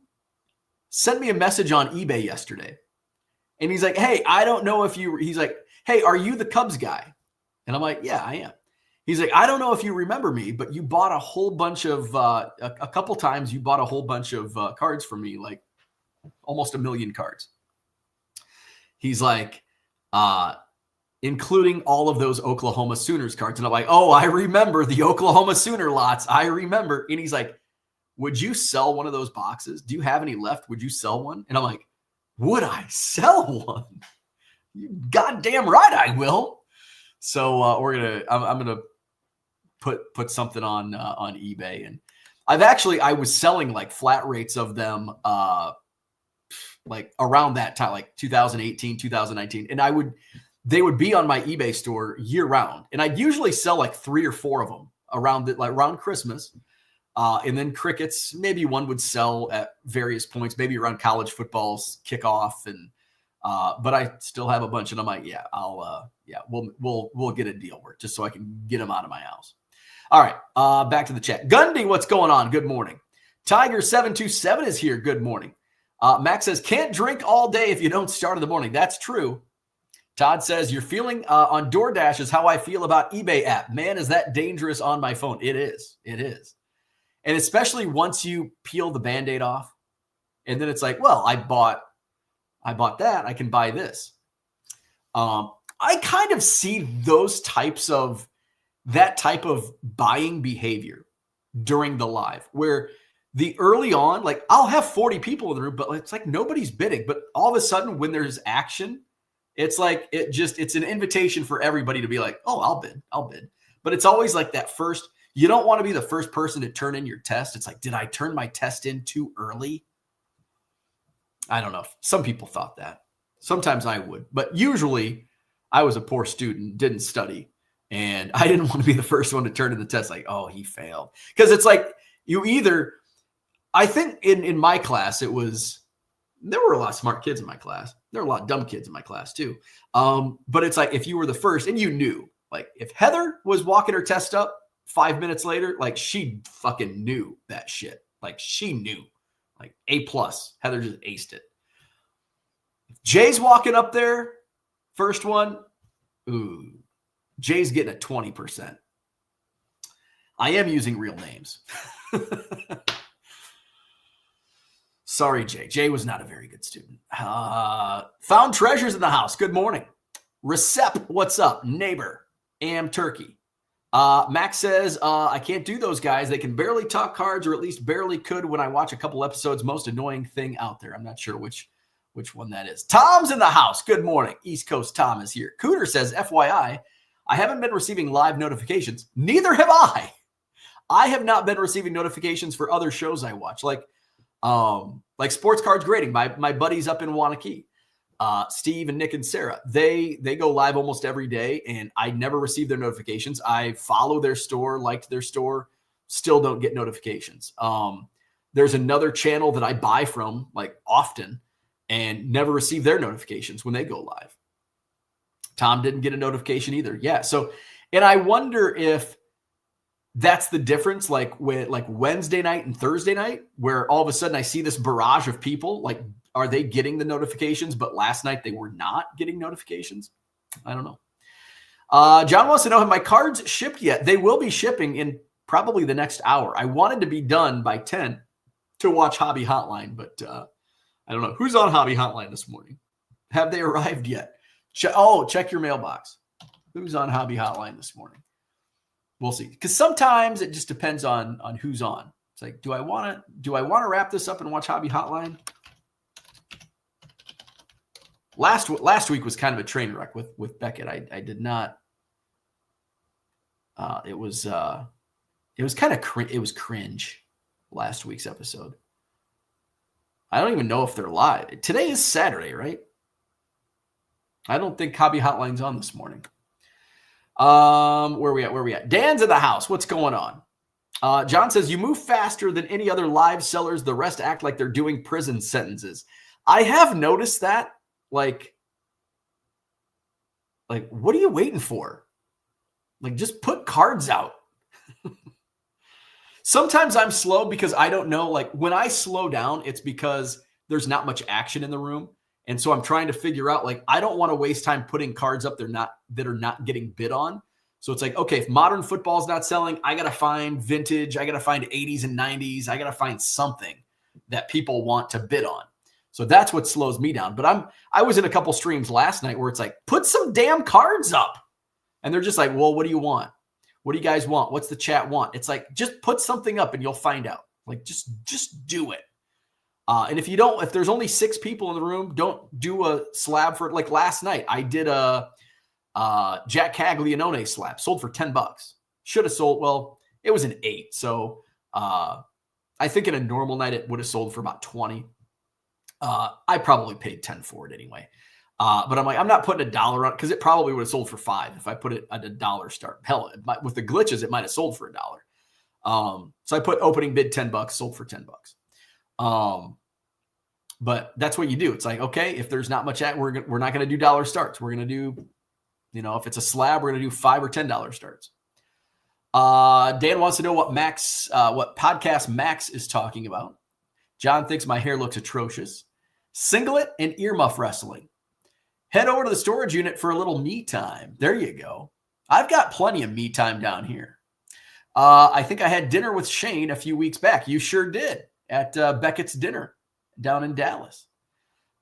sent me a message on eBay yesterday. And he's like, hey, I don't know if he's like, hey, are you the Cubs guy? And I'm like, yeah, I am. He's like, I don't know if you remember me, but you bought a whole bunch of, a couple times you bought a whole bunch of cards from me, like almost 1 million cards. He's like, including all of those Oklahoma Sooners cards. And I'm like, oh, I remember the Oklahoma Sooner lots. I remember. And he's like, would you sell one of those boxes? Do you have any left? Would you sell one? And I'm like, would I sell one? You goddamn right I will. So I'm gonna put something on eBay. And I was selling like flat rates of them like around that time, like 2018, 2019. And they would be on my eBay store year round. And I'd usually sell like 3 or 4 of them around Christmas. And then crickets, maybe one would sell at various points, maybe around college football's kickoff. And, but I still have a bunch, and I'm like, yeah, we'll get a deal work just so I can get them out of my house. All right. Back to the chat. Gundy, what's going on? Good morning. Tiger727 is here. Good morning. Max says, can't drink all day if you don't start in the morning. That's true. Todd says, your feeling on DoorDash is how I feel about eBay app. Man, is that dangerous on my phone? It is. It is. And especially once you peel the Band-Aid off, and then it's like, well, I bought that. I can buy this. I kind of see that type of buying behavior during the live, where the early on, like I'll have 40 people in the room, but it's like nobody's bidding. But all of a sudden when there's action, it's like, it's an invitation for everybody to be like, oh, I'll bid. But it's always like that first. You don't want to be the first person to turn in your test. It's like, did I turn my test in too early? I don't know. Some people thought that. Sometimes I would. But usually I was a poor student, didn't study. And I didn't want to be the first one to turn in the test. Like, oh, he failed. Because it's like I think in my class, there were a lot of smart kids in my class. There were a lot of dumb kids in my class too. But it's like, if you were the first and you knew, like if Heather was walking her test up 5 minutes later, like she fucking knew that shit. Like she knew, like A+. Heather just aced it. If Jay's walking up there, first one, ooh, Jay's getting a 20%. I am using real names. Sorry, Jay. Jay was not a very good student. Found treasures in the house. Good morning. Recep, what's up? Neighbor, Am Turkey. Max says, I can't do those guys. They can barely talk cards, or at least barely could when I watch a couple episodes. Most annoying thing out there. I'm not sure which one that is. Tom's in the house. Good morning. East Coast Tom is here. Cooter says, FYI, I haven't been receiving live notifications. Neither have I. I have not been receiving notifications for other shows I watch, like Sports Cards Grading. My buddies up in Wanakee, Steve and Nick and Sarah, they go live almost every day, and I never receive their notifications. I follow their store, liked their store, still don't get notifications. There's another channel that I buy from like often and never receive their notifications when they go live. Tom didn't get a notification either. Yeah. So, and I wonder if that's the difference, like with Wednesday night and Thursday night, where all of a sudden I see this barrage of people. Like, are they getting the notifications? But last night they were not getting notifications. I don't know. John wants to know, have my cards shipped yet? They will be shipping in probably the next hour. I wanted to be done by 10 to watch Hobby Hotline, but I don't know. Who's on Hobby Hotline this morning? Have they arrived yet? Check your mailbox. Who's on Hobby Hotline this morning? We'll see. Because sometimes it just depends on who's on. It's like, do I want to wrap this up and watch Hobby Hotline? Last week was kind of a train wreck with Beckett. I did not. It was kind of it was cringe. Last week's episode. I don't even know if they're live. Today is Saturday, right? I don't think Hobby Hotline's on this morning. Where we at? Dan's in the house. What's going on? John says, you move faster than any other live sellers. The rest act like they're doing prison sentences. I have noticed that. Like, what are you waiting for? Like, just put cards out. Sometimes I'm slow because I don't know. Like, when I slow down, it's because there's not much action in the room. And so I'm trying to figure out, like, I don't want to waste time putting cards up that are not getting bid on. So it's like, okay, if modern football is not selling, I got to find vintage. I got to find 80s and 90s. I got to find something that people want to bid on. So that's what slows me down. But I was in a couple streams last night where it's like, put some damn cards up. And they're just like, well, what do you want? What do you guys want? What's the chat want? It's like, just put something up and you'll find out. Like, just do it. And if there's only 6 people in the room, don't do a slab for, like last night. I did a Jack Caglianone slab, sold for $10. Should have sold. Well, it was an 8. So I think in a normal night, it would have sold for about 20. I probably paid 10 for it anyway. But I'm like, I'm not putting $1 on it because it probably would have sold for 5 if I put it at $1 start. Hell, with the glitches, it might have sold for $1. So I put opening bid $10, sold for $10. But that's what you do. It's like, okay, if there's not much we're not going to do dollar starts. We're going to do, if it's a slab, we're going to do $5 or $10 starts. Dan wants to know what podcast Max is talking about. John thinks my hair looks atrocious. Singlet and earmuff wrestling. Head over to the storage unit for a little me time. There you go. I've got plenty of me time down here. I think I had dinner with Shane a few weeks back. You sure did, at Beckett's dinner down in Dallas.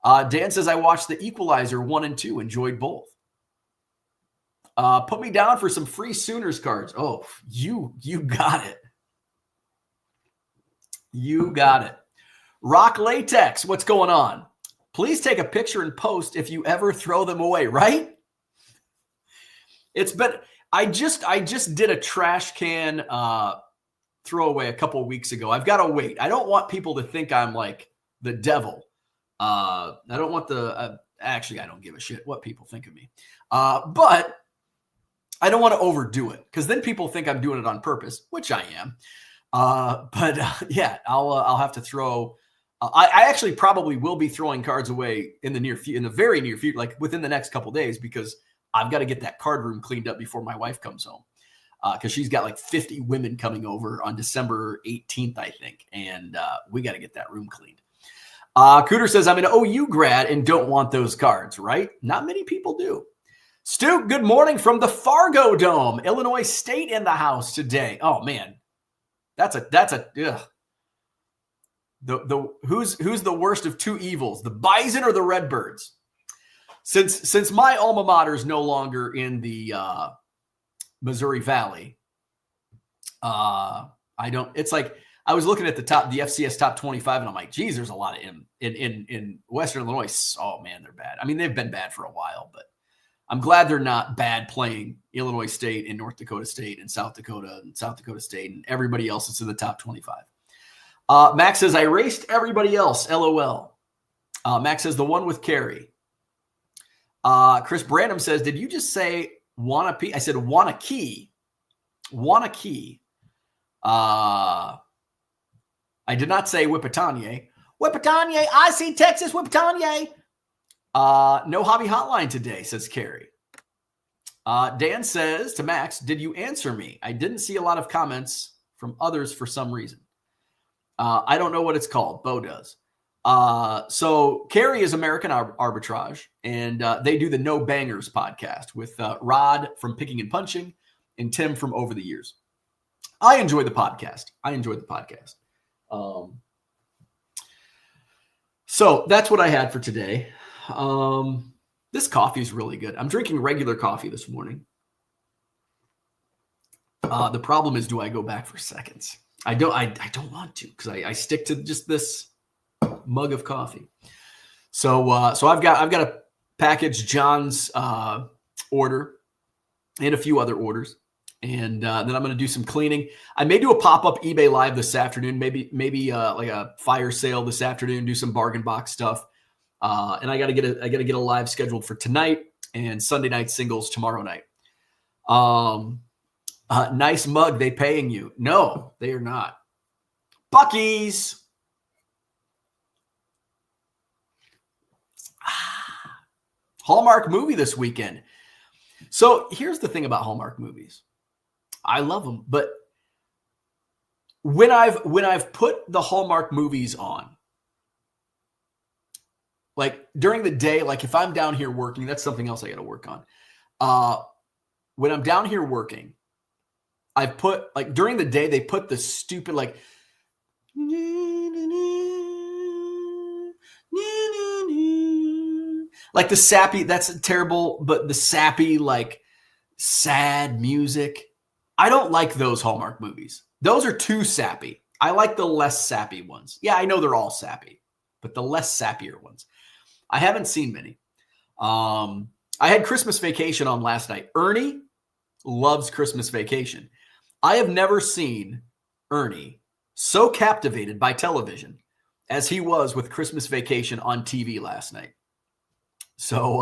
Dan says, I watched The Equalizer 1 and 2. Enjoyed both. Put me down for some free Sooners cards. Oh, you got it. You got it. Rock Latex, what's going on? Please take a picture and post if you ever throw them away, right? It's been, I just did a trash can throwaway a couple of weeks ago. I've got to wait. I don't want people to think I'm like the devil. I don't want actually, I don't give a shit what people think of me. But I don't want to overdo it because then people think I'm doing it on purpose, which I am. Yeah, I'll have to throw. I actually probably will be throwing cards away in the very near future, like within the next couple of days, because I've got to get that card room cleaned up before my wife comes home. Because she's got like 50 women coming over on December 18th, I think, and we got to get that room cleaned. Cooter says, I'm an OU grad and don't want those cards, right? Not many people do. Stu, good morning from the Fargo Dome. Illinois State in the house today. Oh man, that's a ugh. Who's the worst of two evils, the Bison or the Redbirds? Since my alma mater is no longer in the Missouri Valley, I don't. It's like I was looking at the FCS top 25, and I'm like, geez, there's a lot of in Western Illinois. Oh man, they're bad. I mean, they've been bad for a while, but I'm glad they're not bad playing Illinois State and North Dakota State and South Dakota State and everybody else that's in the top 25. Max says, I raced everybody else. LOL. Max says, the one with Carrie. Chris Branham says, did you just say Wanapee? I said Wanakee. Wanakee. I did not say Whippatanye. Whippatanye. I see Texas. Whippatanye. No hobby hotline today, says Carrie. Dan says to Max, did you answer me? I didn't see a lot of comments from others for some reason. I don't know what it's called. Bo does. So Carrie is American Arbitrage, and they do the No Bangers podcast with Rod from Picking and Punching and Tim from Over the Years. I enjoy the podcast. So that's what I had for today. This coffee is really good. I'm drinking regular coffee this morning. The problem is, do I go back for seconds? I don't want to, because I stick to just this mug of coffee. So I've got to package John's order and a few other orders, and then I'm going to do some cleaning. I may do a pop-up eBay live this afternoon, maybe like a fire sale this afternoon, do some bargain box stuff. And I got to get a live scheduled for tonight and Sunday night singles tomorrow night. Nice mug. They paying you? No, they are not. Buc-ee's. Hallmark movie this weekend. So here's the thing about Hallmark movies. I love them, but when I've put the Hallmark movies on, like during the day, like if I'm down here working, that's something else I got to work on. When I'm down here working, I put like during the day, they put the stupid like the sappy, that's terrible, but the sappy, like sad music. I don't like those Hallmark movies. Those are too sappy. I like the less sappy ones. Yeah, I know they're all sappy, but the less sappier ones. I haven't seen many. I had Christmas Vacation on last night. Ernie loves Christmas Vacation. I have never seen Ernie so captivated by television as he was with Christmas Vacation on TV last night. So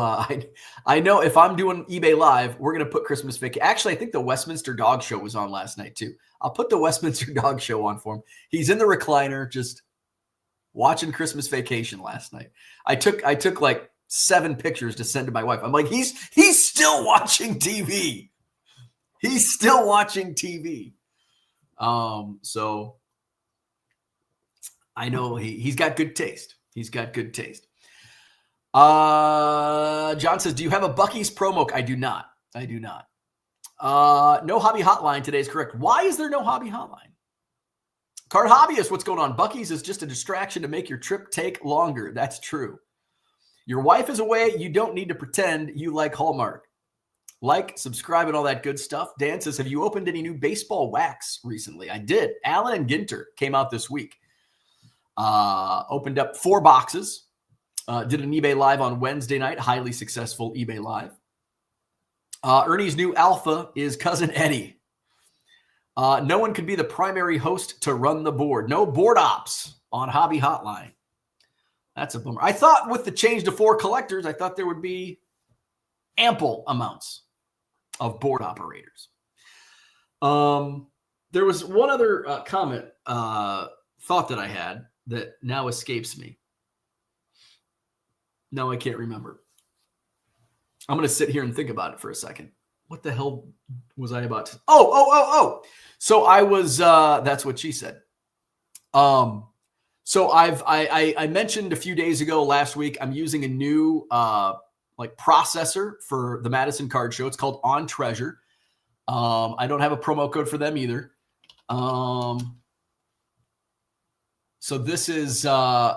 I know if I'm doing eBay Live, we're going to put Christmas Vacation. Actually, I think the Westminster Dog Show was on last night too. I'll put the Westminster Dog Show on for him. He's in the recliner just watching Christmas Vacation last night. I took like 7 pictures to send to my wife. I'm like, he's still watching TV. He's still watching TV. So I know he's got good taste. He's got good taste. John says, do you have a Buc-ee's promo? I do not. No hobby hotline today is correct. Why is there no hobby hotline? Card hobbyist, what's going on? Buc-ee's is just a distraction to make your trip take longer. That's true. Your wife is away. You don't need to pretend you like Hallmark. Like, subscribe, and all that good stuff. Dan says, have you opened any new baseball wax recently? I did. Allen Ginter came out this week. Opened up 4 boxes. Did an eBay Live on Wednesday night. Highly successful eBay Live. Ernie's new alpha is Cousin Eddie. No one could be the primary host to run the board. No board ops on Hobby Hotline. That's a bummer. I thought with the change to 4 collectors, I thought there would be ample amounts of board operators. There was one other comment, thought that I had that now escapes me. No, I can't remember. I'm going to sit here and think about it for a second. What the hell was I about to? Oh. So I was, that's what she said. So I mentioned a few days ago, last week, I'm using a new, processor for the Madison Card Show. It's called On Treasure. I don't have a promo code for them either. So this is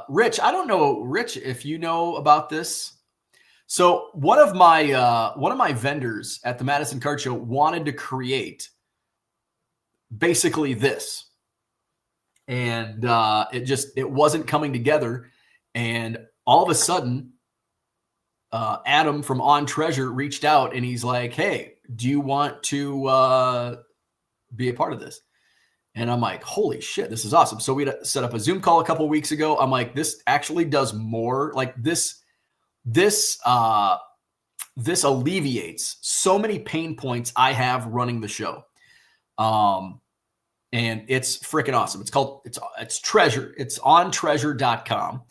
Rich. I don't know, Rich, if you know about this. So one of my vendors at the Madison Card Show wanted to create basically this. And it wasn't coming together. And all of a sudden, Adam from On Treasure reached out and he's like, hey, do you want to be a part of this? And I'm like, holy shit, this is awesome. So we set up a Zoom call a couple of weeks ago. I'm like, this actually does more. Like this alleviates so many pain points I have running the show. And it's freaking awesome. It's Treasure. It's on treasure.com.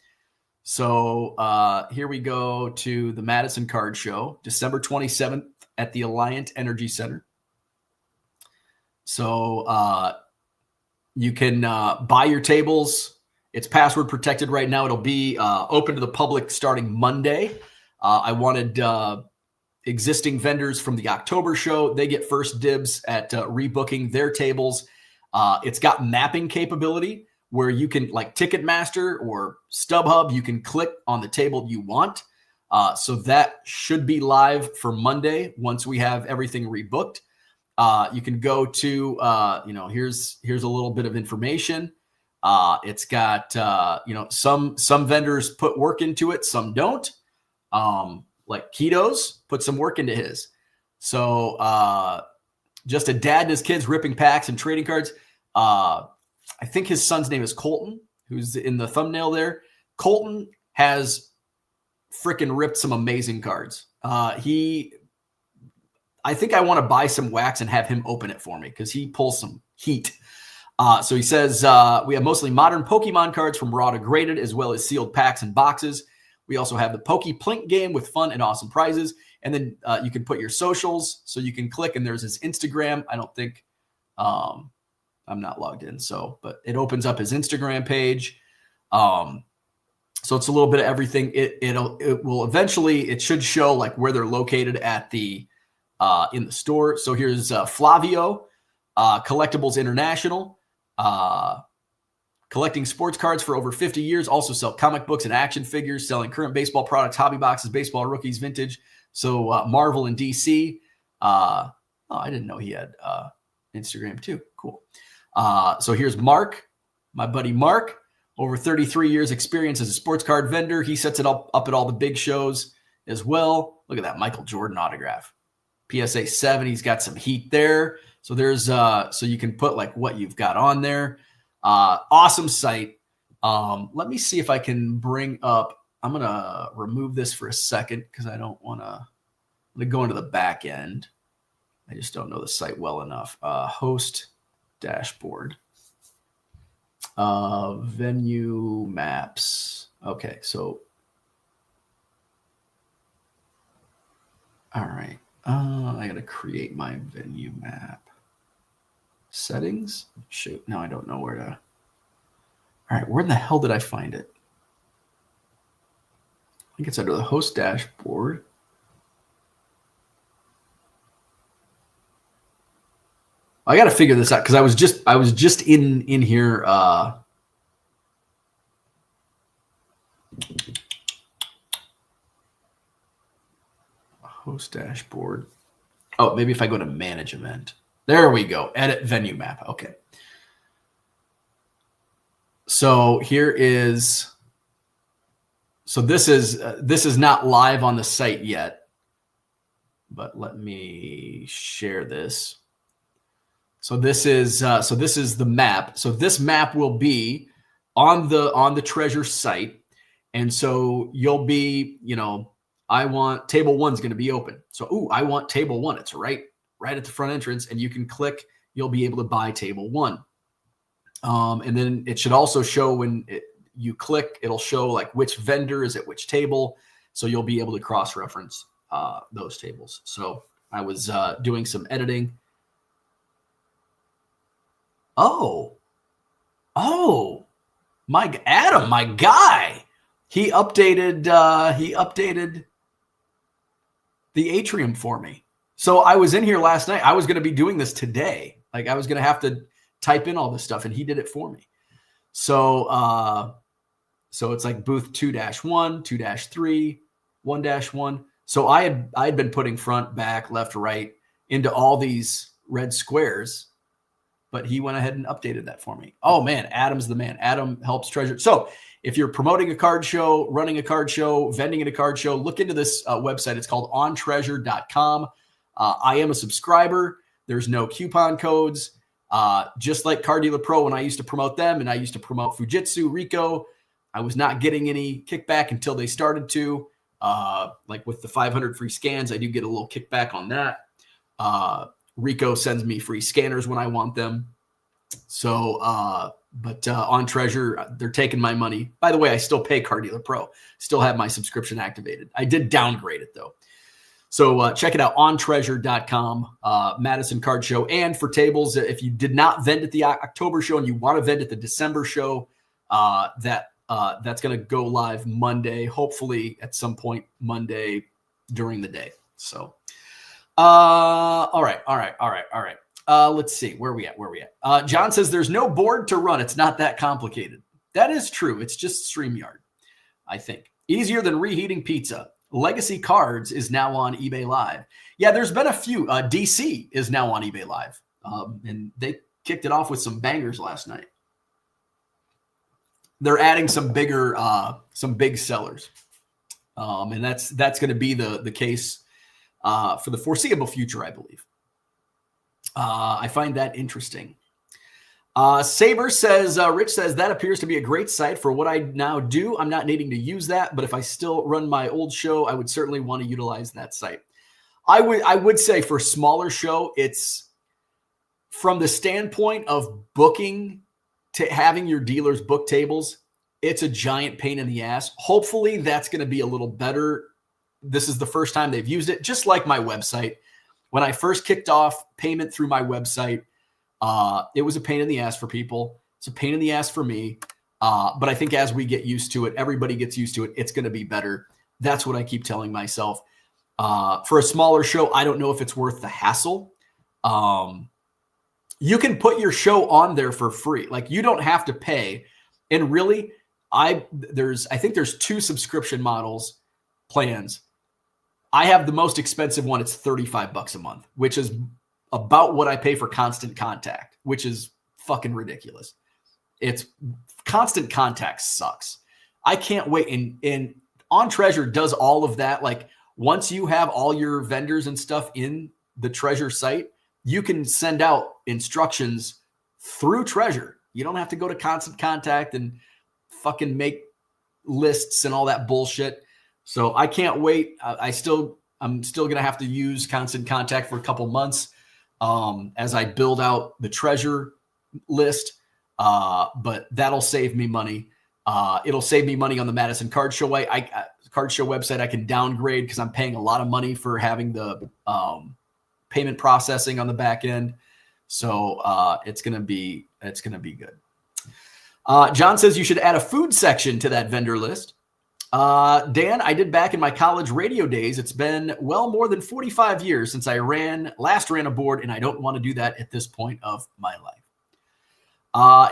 So here we go to the Madison Card Show, December 27th at the Alliant Energy Center. So you can buy your tables. It's password protected right now. It'll be open to the public starting Monday. I wanted existing vendors from the October show. They get first dibs at rebooking their tables. It's got mapping capability where you can, like Ticketmaster or StubHub, you can click on the table you want. So that should be live for Monday once we have everything rebooked. You can go to, here's a little bit of information. It's got, some vendors put work into it, some don't. Like Keto's put some work into his. So just a dad and his kids ripping packs and trading cards. I think his son's name is Colton, who's in the thumbnail there. Colton has freaking ripped some amazing cards. I think I want to buy some wax and have him open it for me because he pulls some heat. So he says, we have mostly modern Pokemon cards from raw to graded, as well as sealed packs and boxes. We also have the Poke Plink game with fun and awesome prizes. And then you can put your socials. So you can click and there's his Instagram. I don't think I'm not logged in. But it opens up his Instagram page. So it's a little bit of everything. It will eventually, it should show like where they're located at the in the store. So here's Flavio, Collectibles International, collecting sports cards for over 50 years, also sell comic books and action figures, selling current baseball products, hobby boxes, baseball rookies, vintage. So Marvel and DC. I didn't know he had Instagram too. Cool. So here's Mark, my buddy Mark, over 33 years experience as a sports card vendor. He sets it up at all the big shows as well. Look at that Michael Jordan autograph. PSA 7, he's got some heat there. So there's so you can put like what you've got on there. Awesome site. Let me see if I can bring up, I'm going to remove this for a second because I don't want to go into the back end. I just don't know the site well enough. Host dashboard. Venue maps. Okay, so. All right. I got to create my venue map. Settings. Shoot. Now I don't know where to. All right. Where in the hell did I find it? I think it's under the host dashboard. I got to figure this out because I was just in here. Host dashboard. Oh, maybe if I go to manage event. There we go. Edit venue map. Okay. So here is. So this is not live on the site yet, but let me share this. So this is the map. So this map will be on the Treasure site, and so you'll be, I want table 1's going to be open. So, I want table 1. It's right at the front entrance, and you can click. You'll be able to buy table 1. And then it should also show when you click, it'll show like which vendor is at which table. So you'll be able to cross-reference those tables. So I was doing some editing. Oh, Adam, my guy. He updated the atrium for me. So I was in here last night. I was going to be doing this today. Like I was going to have to type in all this stuff, and he did it for me. So so it's like booth 2-1, 2-3, 1-1. So I had been putting front, back, left, right into all these red squares. but he went ahead and updated that for me. Oh man, Adam's the man. Adam helps treasure. So if you're promoting a card show, running a card show, vending at a card show, look into this website. It's called ontreasure.com. I am a subscriber. There's no coupon codes. Just like Card Dealer Pro, when I used to promote them and I used to promote Fujitsu, Ricoh, I was not getting any kickback until they started to. Like with the 500 free scans, I do get a little kickback on that. Ricoh sends me free scanners when I want them. So, but on Treasure, they're taking my money. By the way, I still pay Card Dealer Pro. Still have my subscription activated. I did downgrade it though. So check it out on treasure.com, Madison Card Show. And for tables, if you did not vend at the October show and you want to vend at the December show, that's going to go live Monday, hopefully at some point Monday during the day. So, all right. Let's see where we at. John says there's no board to run. It's not that complicated. That is true. It's just StreamYard, I think. Easier than reheating pizza. Legacy Cards is now on eBay Live. Yeah, there's been a few. DC is now on eBay Live. And they kicked it off with some bangers last night. They're adding some big sellers. And that's going to be the case for the foreseeable future, I believe. I find that interesting. Saber says, Rich says, that appears to be a great site for what I now do. I'm not needing to use that, but if I still run my old show, I would certainly want to utilize that site. I would say for a smaller show, it's from the standpoint of booking to having your dealers book tables, it's a giant pain in the ass. Hopefully that's going to be a little better. This is the first time they've used it, just like my website. When I first kicked off payment through my website, it was a pain in the ass for people. It's a pain in the ass for me. But I think as we get used to it, everybody gets used to it. It's going to be better. That's what I keep telling myself. For a smaller show, I don't know if it's worth the hassle. You can put your show on there for free. Like you don't have to pay. And really, I think there's 2 subscription plans. I have the most expensive one. It's $35 a month, which is about what I pay for Constant Contact, which is fucking ridiculous. It's Constant Contact sucks. I can't wait. And On Treasure does all of that. Like once you have all your vendors and stuff in the Treasure site, you can send out instructions through Treasure. You don't have to go to Constant Contact and fucking make lists and all that bullshit. So I can't wait. I'm still going to have to use Constant Contact for a couple months as I build out the Treasure list. But that'll save me money. It'll save me money on the Madison Card Show Card Show website. I can downgrade because I'm paying a lot of money for having the payment processing on the back end. So it's gonna be good. John says you should add a food section to that vendor list. Dan, I did back in my college radio days. It's been well more than 45 years since I last ran a board, and I don't want to do that at this point of my life.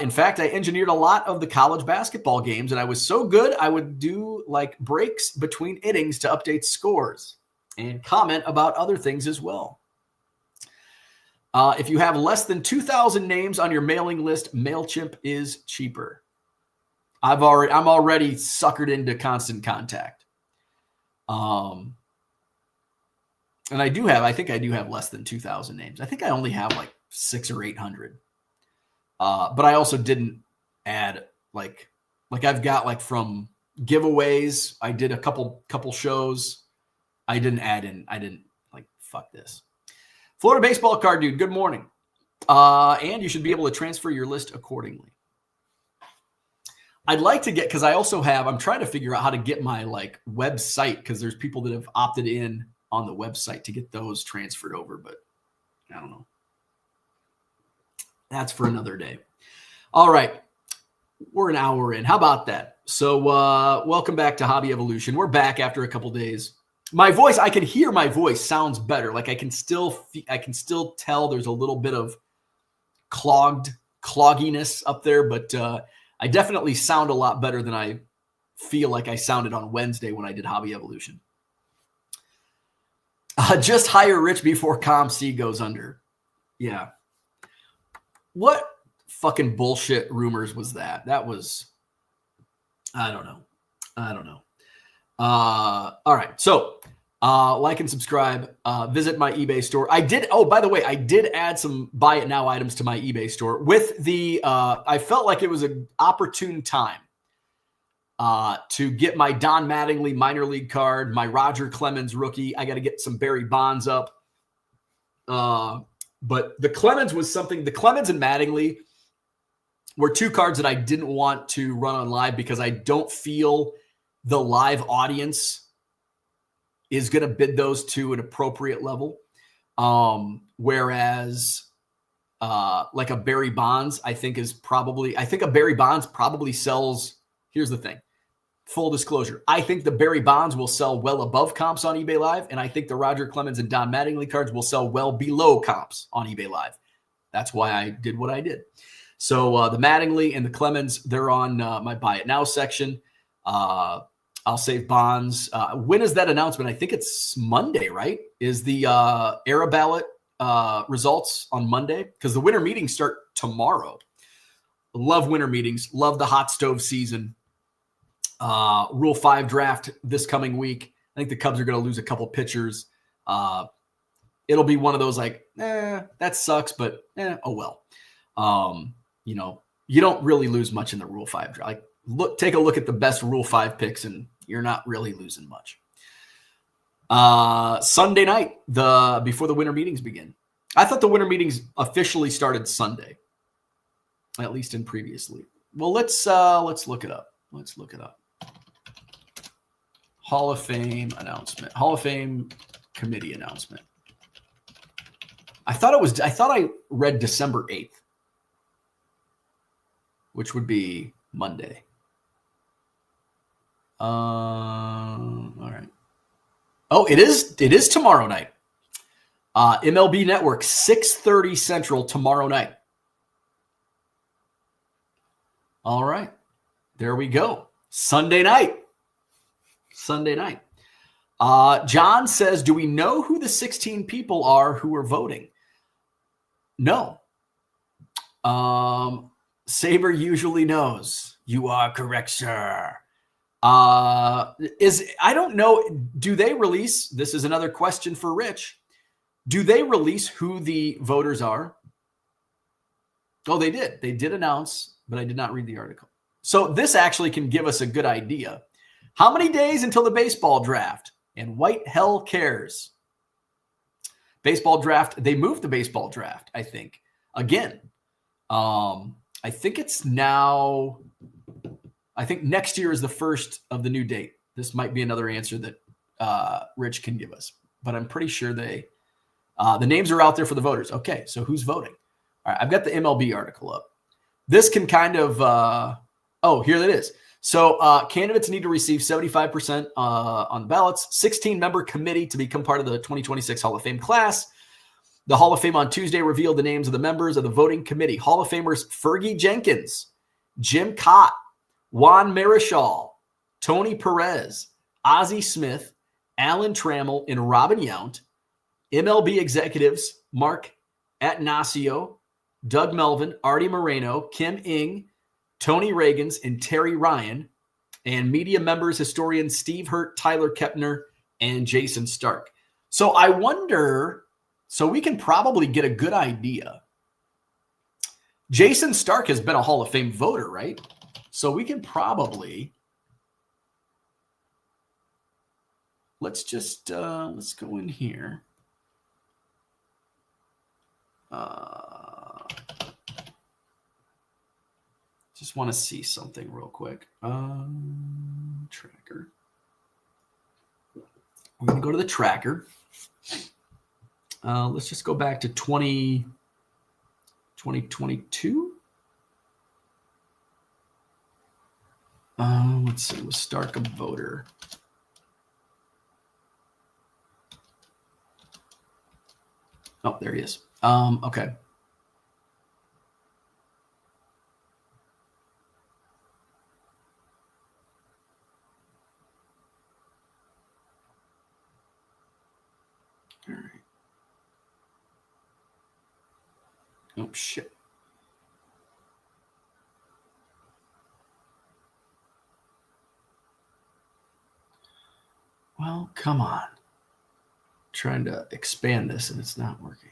In fact, I engineered a lot of the college basketball games, and I was so good I would do like breaks between innings to update scores and comment about other things as well. If you have less than 2,000 names on your mailing list, MailChimp is cheaper. I'm already suckered into Constant Contact. And I think I do have less than 2,000 names. I think I only have like 600 or 800. But I also didn't add like I've got like from giveaways. I did a couple shows. I didn't fuck this. Florida baseball card dude, good morning. And you should be able to transfer your list accordingly. I'd like to get, because I'm trying to figure out how to get my like website, because there's people that have opted in on the website to get those transferred over, but I don't know. That's for another day. All right. We're an hour in. How about that? So welcome back to Hobby Evolution. We're back after a couple days. My voice, I can hear my voice sounds better. Like I can still tell there's a little bit of clogginess up there, but I definitely sound a lot better than I feel like I sounded on Wednesday when I did Hobby Evolution. Just hire Rich before ComC goes under. Yeah. What fucking bullshit rumors was that? That was, I don't know. All right. So like and subscribe. Visit my eBay store. By the way, I did add some buy it now items to my eBay store with the, I felt like it was an opportune time to get my Don Mattingly minor league card, my Roger Clemens rookie. I got to get some Barry Bonds up. But the Clemens and Mattingly were two cards that I didn't want to run on live because I don't feel the live audience is going to bid those to an appropriate level. Whereas like a Barry Bonds, I think a Barry Bonds probably sells. Here's the thing. Full disclosure. I think the Barry Bonds will sell well above comps on eBay Live. And I think the Roger Clemens and Don Mattingly cards will sell well below comps on eBay Live. That's why I did what I did. So the Mattingly and the Clemens, they're on my buy it now section. I'll save Bonds. When is that announcement? I think it's Monday, right? Is the era ballot results on Monday? Because the winter meetings start tomorrow. Love winter meetings. Love the hot stove season. Rule 5 draft this coming week. I think the Cubs are going to lose a couple pitchers. It'll be one of those like, that sucks, but oh well. You don't really lose much in the Rule 5 draft. Like, take a look at the best Rule 5 picks, and you're not really losing much. Sunday night, before the winter meetings begin. I thought the winter meetings officially started Sunday, at least in previously. Well, let's look it up. Hall of Fame announcement. Hall of Fame committee announcement. I thought I read December 8th, which would be Monday. All right. Oh, it is tomorrow night. MLB Network, 6:30 Central tomorrow night. All right. There we go. Sunday night. John says, do we know who the 16 people are who are voting? No. Saber usually knows. You are correct, sir. I don't know. Do they release? This is another question for Rich. Do they release who the voters are? Oh, they did. They did announce, but I did not read the article. So this actually can give us a good idea. How many days until the baseball draft? And white hell cares. Baseball draft. They moved the baseball draft, I think. Again, I think it's now. I think next year is the first of the new date. This might be another answer that Rich can give us, but I'm pretty sure the names are out there for the voters. Okay, so who's voting? All right, I've got the MLB article up. This can kind of, here it is. So candidates need to receive 75% on the ballots, 16-member committee to become part of the 2026 Hall of Fame class. The Hall of Fame on Tuesday revealed the names of the members of the voting committee. Hall of Famers Fergie Jenkins, Jim Cott, Juan Marichal, Tony Perez, Ozzie Smith, Alan Trammell, and Robin Yount. MLB executives Mark Atanasio, Doug Melvin, Artie Moreno, Kim Ng, Tony Reagans, and Terry Ryan. And media members, historian Steve Hurt, Tyler Kepner, and Jason Stark. So I wonder, so we can probably get a good idea. Jason Stark has been a Hall of Fame voter, right? So we can probably, let's go in here. Just want to see something real quick. Tracker. We're going to go to the tracker. Let's just go back to 2022. Let's see. Was Stark a voter? Oh, there he is. Okay. All right. Oh, shit. Well, come on. Trying to expand this and it's not working.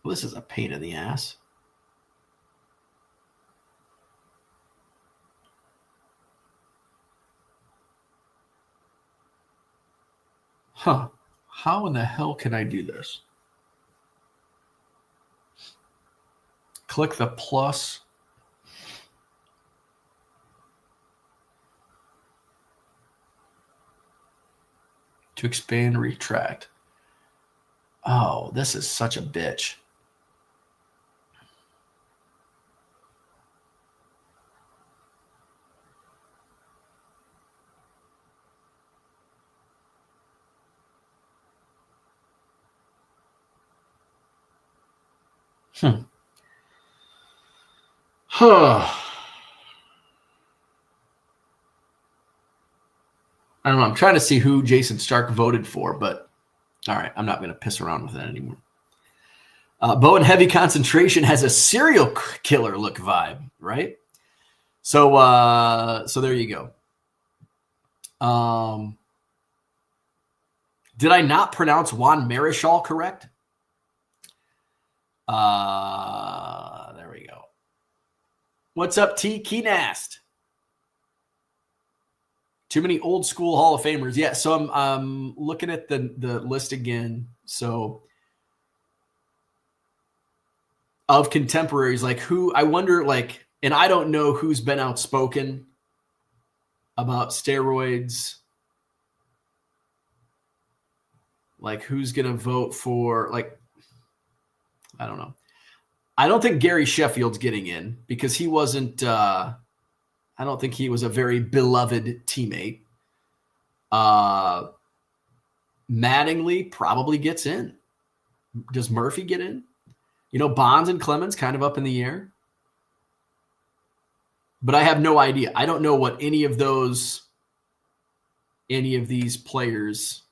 Well, this is a pain in the ass. Huh. How in the hell can I do this? Click the plus. To expand, retract. Oh, this is such a bitch. I don't know. I'm trying to see who Jason Stark voted for, but all right, I'm not going to piss around with that anymore. Bowen Heavy Concentration has a serial killer look vibe, right? So there you go. Did I not pronounce Juan Marichal correct? There we go. What's up, T. Keenast? Too many old school Hall of Famers. Yeah, so I'm looking at the list again. So of contemporaries, like who I wonder, like, and I don't know who's been outspoken about steroids. Like who's gonna vote for, like, I don't know. I don't think Gary Sheffield's getting in because he wasn't I don't think he was a very beloved teammate. Mattingly probably gets in. Does Murphy get in? You know, Bonds and Clemens kind of up in the air. But I have no idea. I don't know what any of these players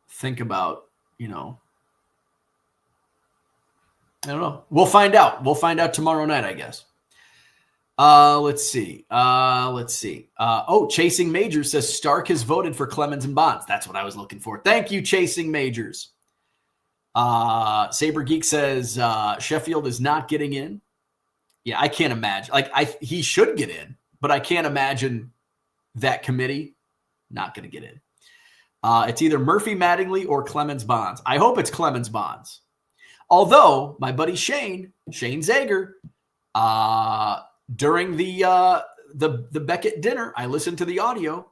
think about, you know. I don't know. We'll find out. We'll find out tomorrow night, I guess. Let's see. Chasing Majors says Stark has voted for Clemens and Bonds. That's what I was looking for. Thank you, Chasing Majors. Saber Geek says Sheffield is not getting in. Yeah, I can't imagine. Like he should get in, but I can't imagine that committee not going to get in. It's either Murphy Mattingly or Clemens Bonds. I hope it's Clemens Bonds. Although my buddy Shane Zager, during the Beckett dinner, I listened to the audio,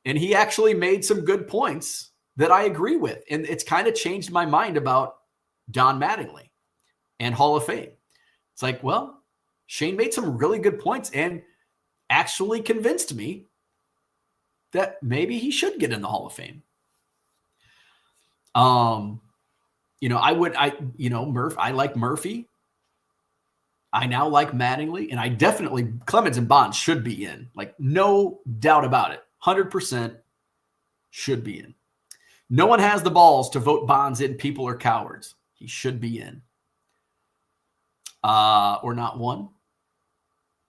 and he actually made some good points that I agree with, and it's kind of changed my mind about Don Mattingly and Hall of Fame. It's like, well, Shane made some really good points and actually convinced me that maybe he should get in the Hall of Fame. Murph, I like Murphy. I now like Mattingly, and I definitely, Clemens and Bonds should be in. Like, no doubt about it. 100% should be in. No one has the balls to vote Bonds in. People are cowards. He should be in. Or not one.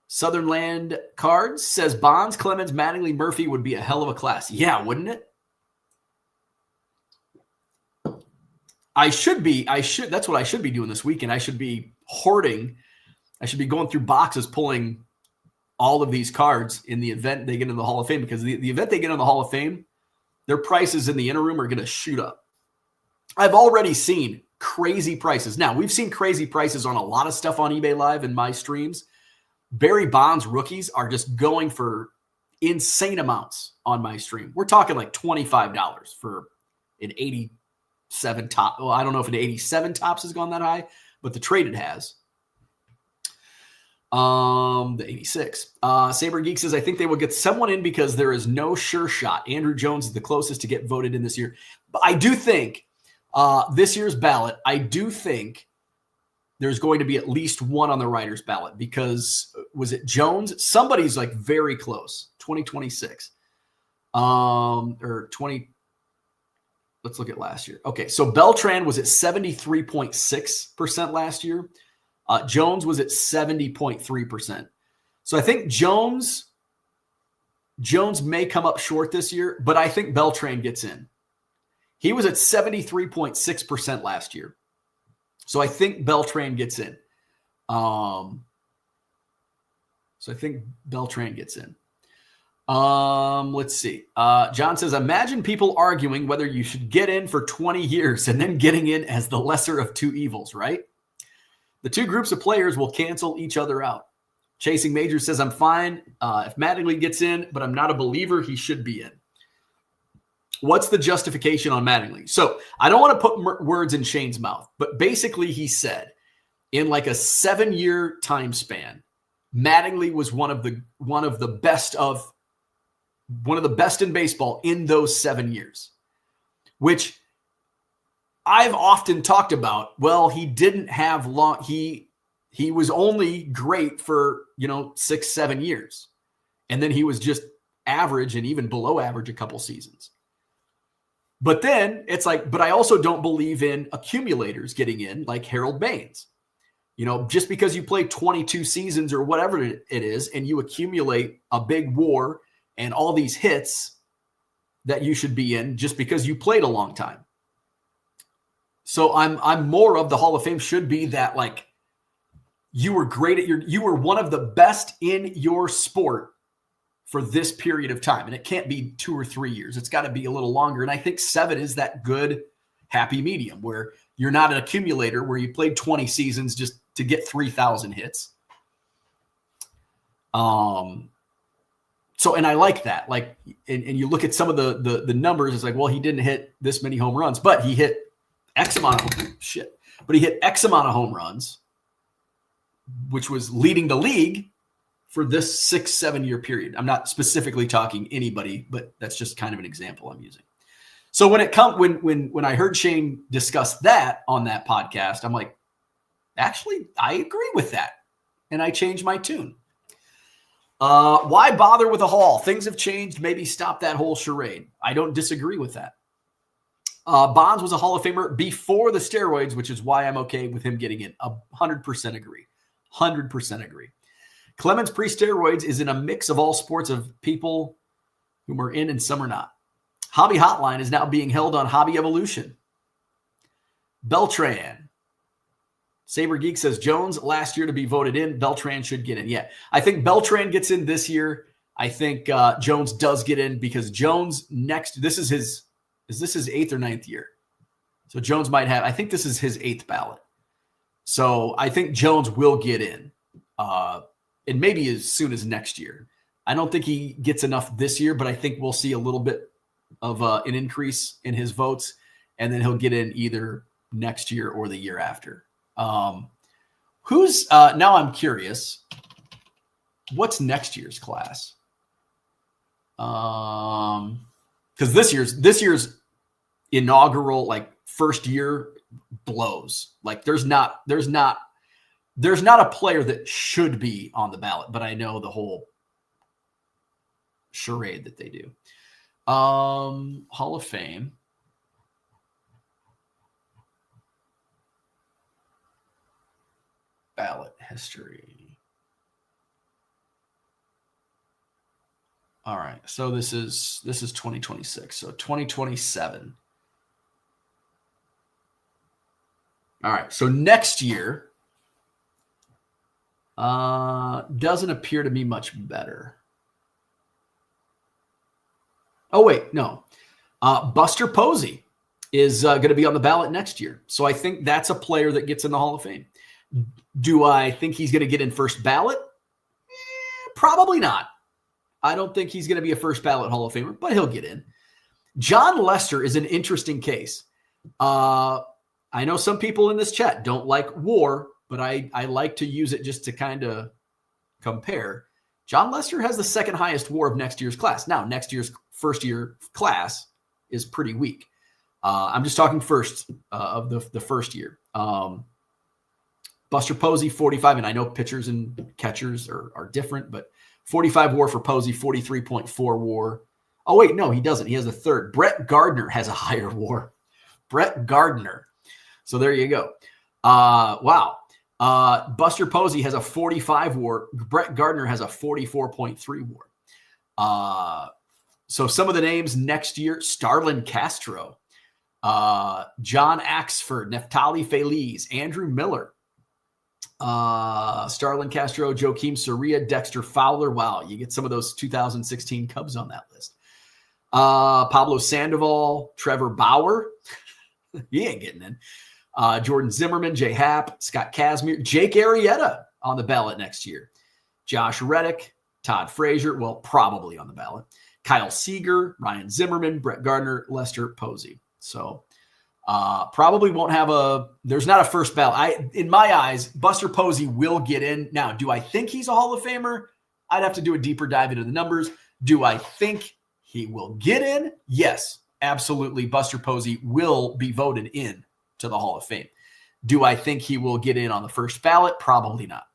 Southern Land Cards says Bonds, Clemens, Mattingly, Murphy would be a hell of a class. Yeah, wouldn't it? That's what I should be doing this weekend. I should be hoarding. I should be going through boxes, pulling all of these cards in the event they get into the Hall of Fame, because the event they get into the Hall of Fame, their prices in the interim are going to shoot up. I've already seen crazy prices. Now, we've seen crazy prices on a lot of stuff on eBay Live in my streams. Barry Bonds rookies are just going for insane amounts on my stream. We're talking like $25 for an 87 top. Well, I don't know if an 87 tops has gone that high, but the traded has. The 86. Saber Geek says, I think they will get someone in because there is no sure shot. Andrew Jones is the closest to get voted in this year. But I do think this year's ballot, I do think there's going to be at least one on the writer's ballot because was it Jones? Somebody's like very close. 2026. Or 20. Let's look at last year. Okay, so Beltran was at 73.6% last year. Jones was at 70.3%. So I think Jones may come up short this year, but I think Beltran gets in. He was at 73.6% last year. So I think Beltran gets in. So I think Beltran gets in. Let's see. John says, imagine people arguing whether you should get in for 20 years and then getting in as the lesser of two evils, right? The two groups of players will cancel each other out. Chasing Major says, I'm fine if Mattingly gets in, but I'm not a believer he should be in. What's the justification on Mattingly? So I don't want to put words in Shane's mouth, but basically he said in like a 7-year time span, Mattingly was one of the best in baseball in those 7 years, which I've often talked about. Well, he didn't have long. He was only great for, 6-7 years. And then he was just average and even below average a couple seasons. But then it's like, but I also don't believe in accumulators getting in like Harold Baines. Just because you play 22 seasons or whatever it is, and you accumulate a big WAR and all these hits that you should be in just because you played a long time. So I'm more of the Hall of Fame should be that like you were great at you were one of the best in your sport for this period of time. And it can't be 2 or 3 years. It's got to be a little longer. And I think 7 is that good, happy medium where you're not an accumulator where you played 20 seasons just to get 3,000 hits. So, and I like that. Like, and you look at some of the numbers, it's like, well, he didn't hit this many home runs, but he hit X amount of but he hit X amount of home runs, which was leading the league for this 6-7 year period. I'm not specifically talking anybody, but that's just kind of an example I'm using. So when I heard Shane discuss that on that podcast, I'm like, actually, I agree with that. And I changed my tune. Why bother with a Hall? Things have changed. Maybe stop that whole charade. I don't disagree with that. Bonds was a Hall of Famer before the steroids, which is why I'm okay with him getting in. 100% agree. 100% agree. Clemens pre-steroids is in a mix of all sports of people whom are in and some are not. Hobby Hotline is now being held on Hobby Evolution. Beltran. Saber Geek says Jones last year to be voted in. Beltran should get in. Yeah, I think Beltran gets in this year. I think Jones does get in because Jones this is his 8th or 9th year. So Jones might have, I think this is his 8th ballot. So I think Jones will get in. And maybe as soon as next year. I don't think he gets enough this year, but I think we'll see a little bit of an increase in his votes, and then he'll get in either next year or the year after. Now I'm curious, what's next year's class? Because this year's inaugural, like first year blows. Like there's not a player that should be on the ballot, but I know the whole charade that they do. Hall of Fame. Ballot history. All right. So this is 2026. So 2027. All right. So next year doesn't appear to be much better. Oh, wait, no. Buster Posey is going to be on the ballot next year. So I think that's a player that gets in the Hall of Fame. Do I think he's going to get in first ballot? Probably not. I don't think he's going to be a first ballot Hall of Famer, but he'll get in. John Lester is an interesting case. I know some people in this chat don't like WAR, but I like to use it just to kind of compare. John Lester has the second highest WAR of next year's class. Now, next year's first year class is pretty weak. I'm just talking first of the first year. But Buster Posey, 45. And I know pitchers and catchers are different, but 45 WAR for Posey, 43.4 WAR. Oh, wait, no, he doesn't. He has a third. Brett Gardner has a higher WAR. Brett Gardner. So there you go. Wow. Buster Posey has a 45 WAR. Brett Gardner has a 44.3 WAR. So some of the names next year: Starlin Castro, John Axford, Neftali Feliz, Andrew Miller, Starlin Castro, Joakim Soria, Dexter Fowler. Wow, you get some of those 2016 Cubs on that list. Pablo Sandoval, Trevor Bauer. He ain't getting in. Jordan Zimmerman, Jay Happ, Scott Kazmir, Jake Arrieta on the ballot next year. Josh Reddick, Todd Frazier, well, probably on the ballot. Kyle Seager, Ryan Zimmerman, Brett Gardner, Lester Posey. So probably won't have there's not a first ballot. In my eyes, Buster Posey will get in. Now, do I think he's a Hall of Famer? I'd have to do a deeper dive into the numbers. Do I think he will get in? Yes, absolutely. Buster Posey will be voted in to the Hall of Fame. Do I think he will get in on the first ballot? Probably not.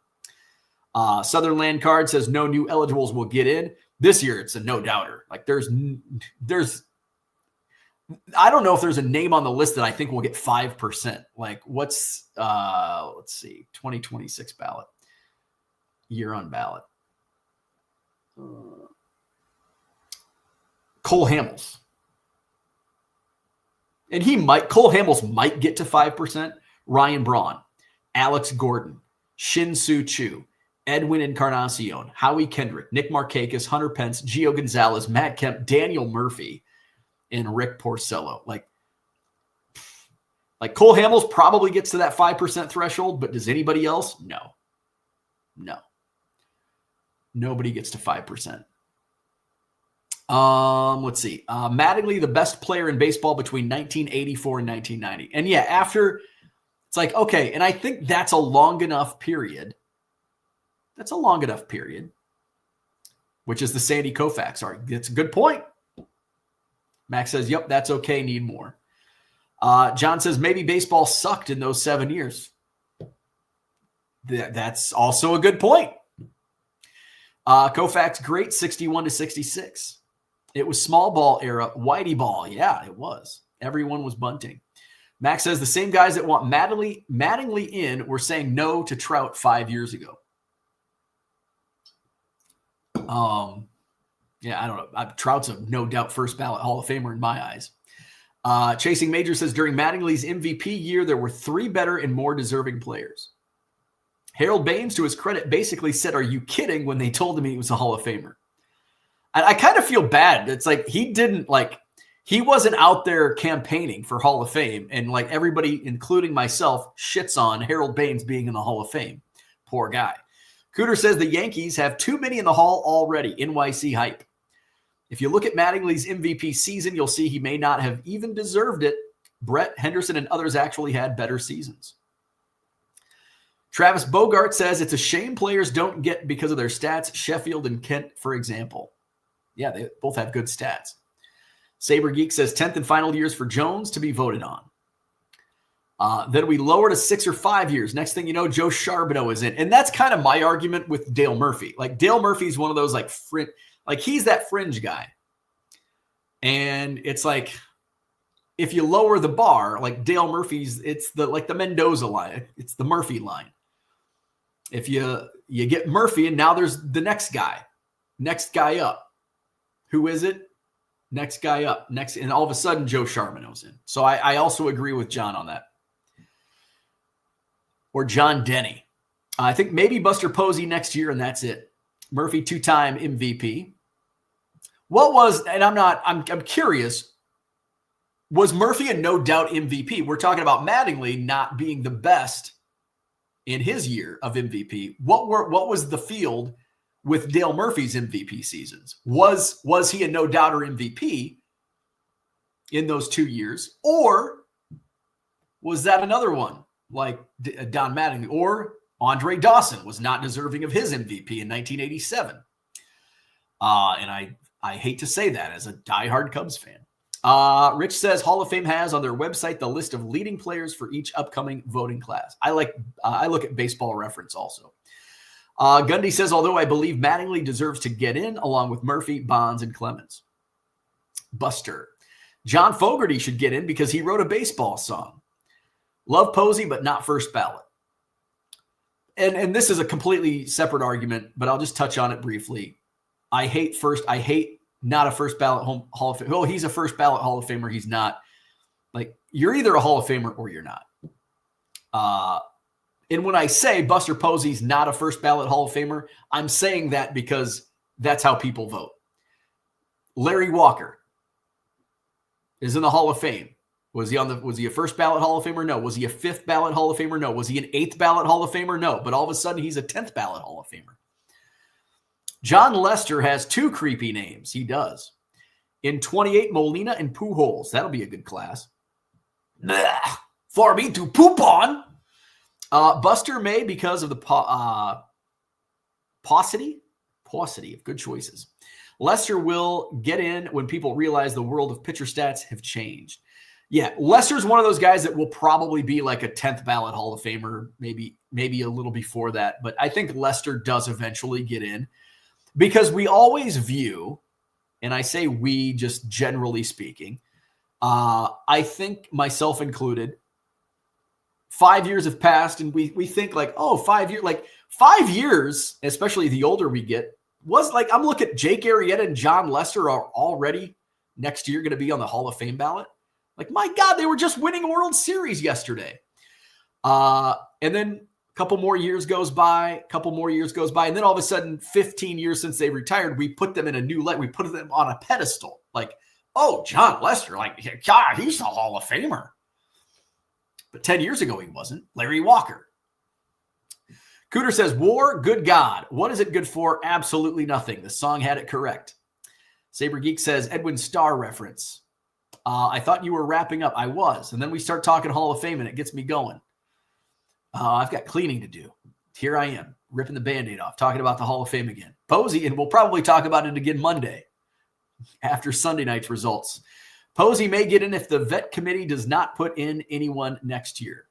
Southern Land Card says no new eligibles will get in. This year, it's a no-doubter. Like there's I don't know if there's a name on the list that I think will get 5%. Like what's, let's see, 2026 ballot, year on ballot. Cole Hamels. And Cole Hamels might get to 5%. Ryan Braun, Alex Gordon, Shin Soo Choo, Edwin Encarnacion, Howie Kendrick, Nick Markakis, Hunter Pence, Gio Gonzalez, Matt Kemp, Daniel Murphy, and Rick Porcello. Like Cole Hamels probably gets to that 5% threshold, but does anybody else? No. Nobody gets to 5%. Let's see. Mattingly, the best player in baseball between 1984 and 1990. And yeah, after it's like, okay. And I think that's a long enough period. Which is the Sandy Koufax argument. It's a good point. Max says, yep, that's okay. Need more. John says, maybe baseball sucked in those 7 years. That's also a good point. Koufax, great, 61 to 66. It was small ball era, Whitey ball. Yeah, it was. Everyone was bunting. Max says the same guys that want Mattingly in were saying no to Trout 5 years ago. Yeah, I don't know. Trout's a no doubt first ballot Hall of Famer in my eyes. Chasing Major says during Mattingly's MVP year, there were 3 better and more deserving players. Harold Baines, to his credit, basically said, "Are you kidding?" when they told him he was a Hall of Famer. I kind of feel bad. It's like he wasn't out there campaigning for Hall of Fame. And like everybody, including myself, shits on Harold Baines being in the Hall of Fame. Poor guy. Cooter says the Yankees have too many in the Hall already. NYC hype. If you look at Mattingly's MVP season, you'll see he may not have even deserved it. Brett, Henderson, and others actually had better seasons. Travis Bogart says it's a shame players don't get because of their stats. Sheffield and Kent, for example. Yeah, they both have good stats. Saber Geek says 10th and final years for Jones to be voted on. Then we lower to 6 or 5 years. Next thing you know, Joe Charbonneau is in. And that's kind of my argument with Dale Murphy. Like Dale Murphy's one of those he's that fringe guy. And it's like, if you lower the bar, like Dale Murphy's, it's the Mendoza line. It's the Murphy line. If you get Murphy and now there's the next guy up. Who is it? Next guy up. And all of a sudden Joe Charbonneau's in. So I also agree with John on that. Or John Denny. I think maybe Buster Posey next year and that's it. Murphy 2-time MVP. I'm curious, was Murphy a no doubt MVP? We're talking about Mattingly not being the best in his year of MVP. What was the field with Dale Murphy's MVP seasons? Was he a no doubter MVP in those 2 years? Or was that another one like Don Mattingly? Or Andre Dawson was not deserving of his MVP in 1987. And I hate to say that as a diehard Cubs fan. Rich says Hall of Fame has on their website the list of leading players for each upcoming voting class. I look at Baseball Reference also. Gundy says, although I believe Mattingly deserves to get in along with Murphy, Bonds, and Clemens. Buster. John Fogerty should get in because he wrote a baseball song. Love Posey, but not first ballot. And this is a completely separate argument, but I'll just touch on it briefly. I hate not a first ballot Hall of Famer. Oh, he's a first ballot Hall of Famer. He's not. Like, you're either a Hall of Famer or you're not. And when I say Buster Posey's not a first ballot Hall of Famer, I'm saying that because that's how people vote. Larry Walker is in the Hall of Fame. Was he a first ballot Hall of Famer? No. Was he a fifth ballot Hall of Famer? No. Was he an eighth ballot Hall of Famer? No. But all of a sudden, he's a 10th ballot Hall of Famer. John Lester has two creepy names. He does. In 28, Molina and Pujols. That'll be a good class. For me to poop on. Buster may because of the paucity of good choices. Lester will get in when people realize the world of pitcher stats have changed. Yeah, Lester's one of those guys that will probably be like a 10th ballot Hall of Famer, maybe a little before that. But I think Lester does eventually get in because we always view, and I say we just generally speaking, I think myself included, 5 years have passed and we think like, oh, 5 years, like 5 years, especially the older we get, was like, I'm looking at Jake Arrieta and John Lester are already next year going to be on the Hall of Fame ballot. Like, my God, they were just winning a World Series yesterday. And then a couple more years goes by. And then all of a sudden, 15 years since they retired, we put them in a new light. We put them on a pedestal. Like, oh, John Lester, like, God, he's a Hall of Famer. But 10 years ago, he wasn't. Larry Walker. Cooter says, war, good God. What is it good for? Absolutely nothing. The song had it correct. Saber Geek says, Edwin Starr reference. I thought you were wrapping up. I was. And then we start talking Hall of Fame, and it gets me going. I've got cleaning to do. Here I am, ripping the Band-Aid off, talking about the Hall of Fame again. Posey, and we'll probably talk about it again Monday after Sunday night's results. Posey may get in if the vet committee does not put in anyone next year.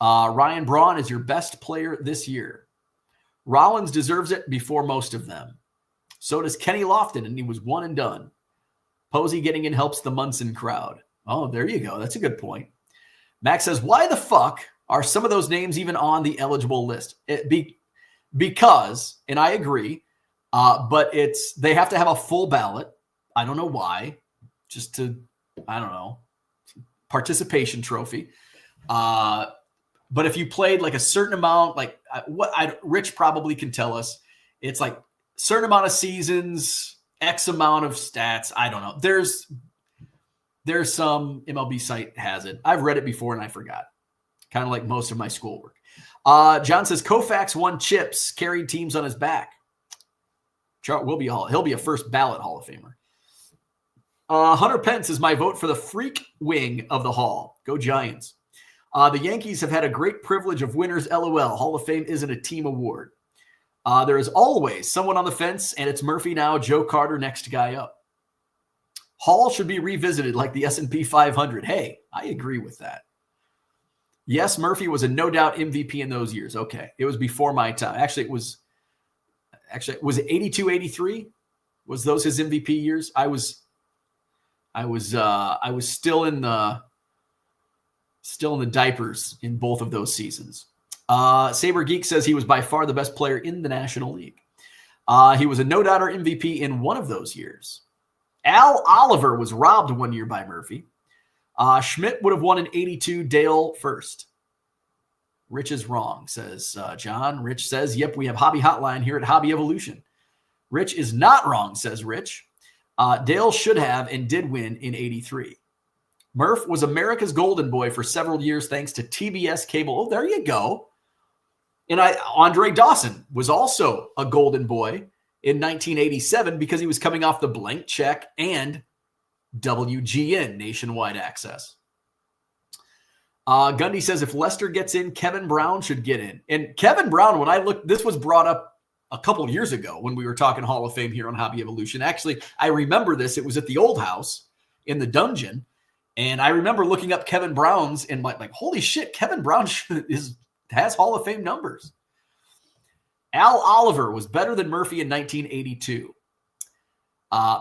Ryan Braun is your best player this year. Rollins deserves it before most of them. So does Kenny Lofton, and he was one and done. Posey getting in helps the Munson crowd. Oh, there you go. That's a good point. Max says, why the fuck are some of those names even on the eligible list? Because, and I agree, but they have to have a full ballot. I don't know why. Just to, I don't know, participation trophy. But if you played like a certain amount, like Rich probably can tell us, it's like certain amount of seasons, X amount of stats. I don't know. There's some MLB site has it. I've read it before and I forgot. Kind of like most of my schoolwork. John says Koufax won chips, carried teams on his back. He'll be a first ballot Hall of Famer. Hunter Pence is my vote for the freak wing of the Hall. Go Giants. The Yankees have had a great privilege of winners, LOL. Hall of Fame isn't a team award. There is always someone on the fence, and it's Murphy now, Joe Carter, next guy up. Hall should be revisited like the S&P 500. Hey, I agree with that. Yes, Murphy was a no-doubt MVP in those years. Okay, it was before my time. Actually, was it 82, 83? Was those his MVP years? I was still in the diapers in both of those seasons. Saber Geek says he was by far the best player in the National League. He was a no-doubter MVP in one of those years. Al Oliver was robbed one year by Murphy. Schmidt would have won in 82, Dale first. Rich is wrong, says John. Rich says, yep, we have Hobby Hotline here at Hobby Evolution. Rich is not wrong, says Rich. Dale should have and did win in 83. Murph was America's golden boy for several years thanks to TBS cable. Oh, there you go. And Andre Dawson was also a golden boy in 1987 because he was coming off the blank check and WGN nationwide access. Gundy says if Lester gets in, Kevin Brown should get in. And Kevin Brown, when I looked, this was brought up a couple years ago when we were talking Hall of Fame here on Hobby Evolution. Actually, I remember this. It was at the old house. in the dungeon. And I remember looking up Kevin Brown's and like holy shit, Kevin Brown has Hall of Fame numbers. Al Oliver was better than Murphy in 1982.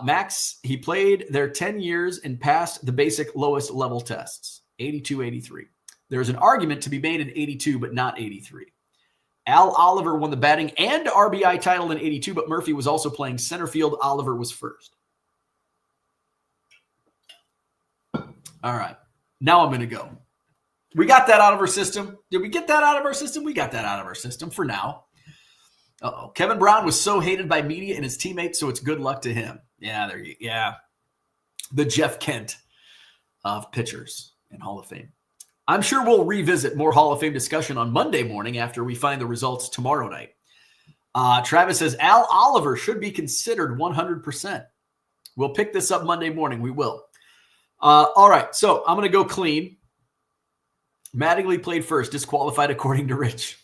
Max, he played there 10 years and passed the basic lowest level tests, 82, 83. There's an argument to be made in 82, but not 83. Al Oliver won the batting and RBI title in 82, but Murphy was also playing center field. Oliver was first. All right. Now I'm going to go. We got that out of our system. Did we get that out of our system? We got that out of our system for now. Uh-oh. Kevin Brown was so hated by media and his teammates, so it's good luck to him. Yeah, yeah. The Jeff Kent of pitchers in Hall of Fame. I'm sure we'll revisit more Hall of Fame discussion on Monday morning after we find the results tomorrow night. Travis says, Al Oliver should be considered 100%. We'll pick this up Monday morning. We will. All right, so I'm going to go clean. Mattingly played first, disqualified according to Rich.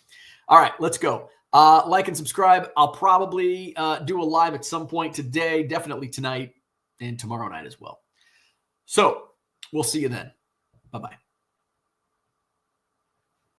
All right, let's go. Like and subscribe. I'll probably do a live at some point today, definitely tonight, and tomorrow night as well. So we'll see you then. Bye-bye.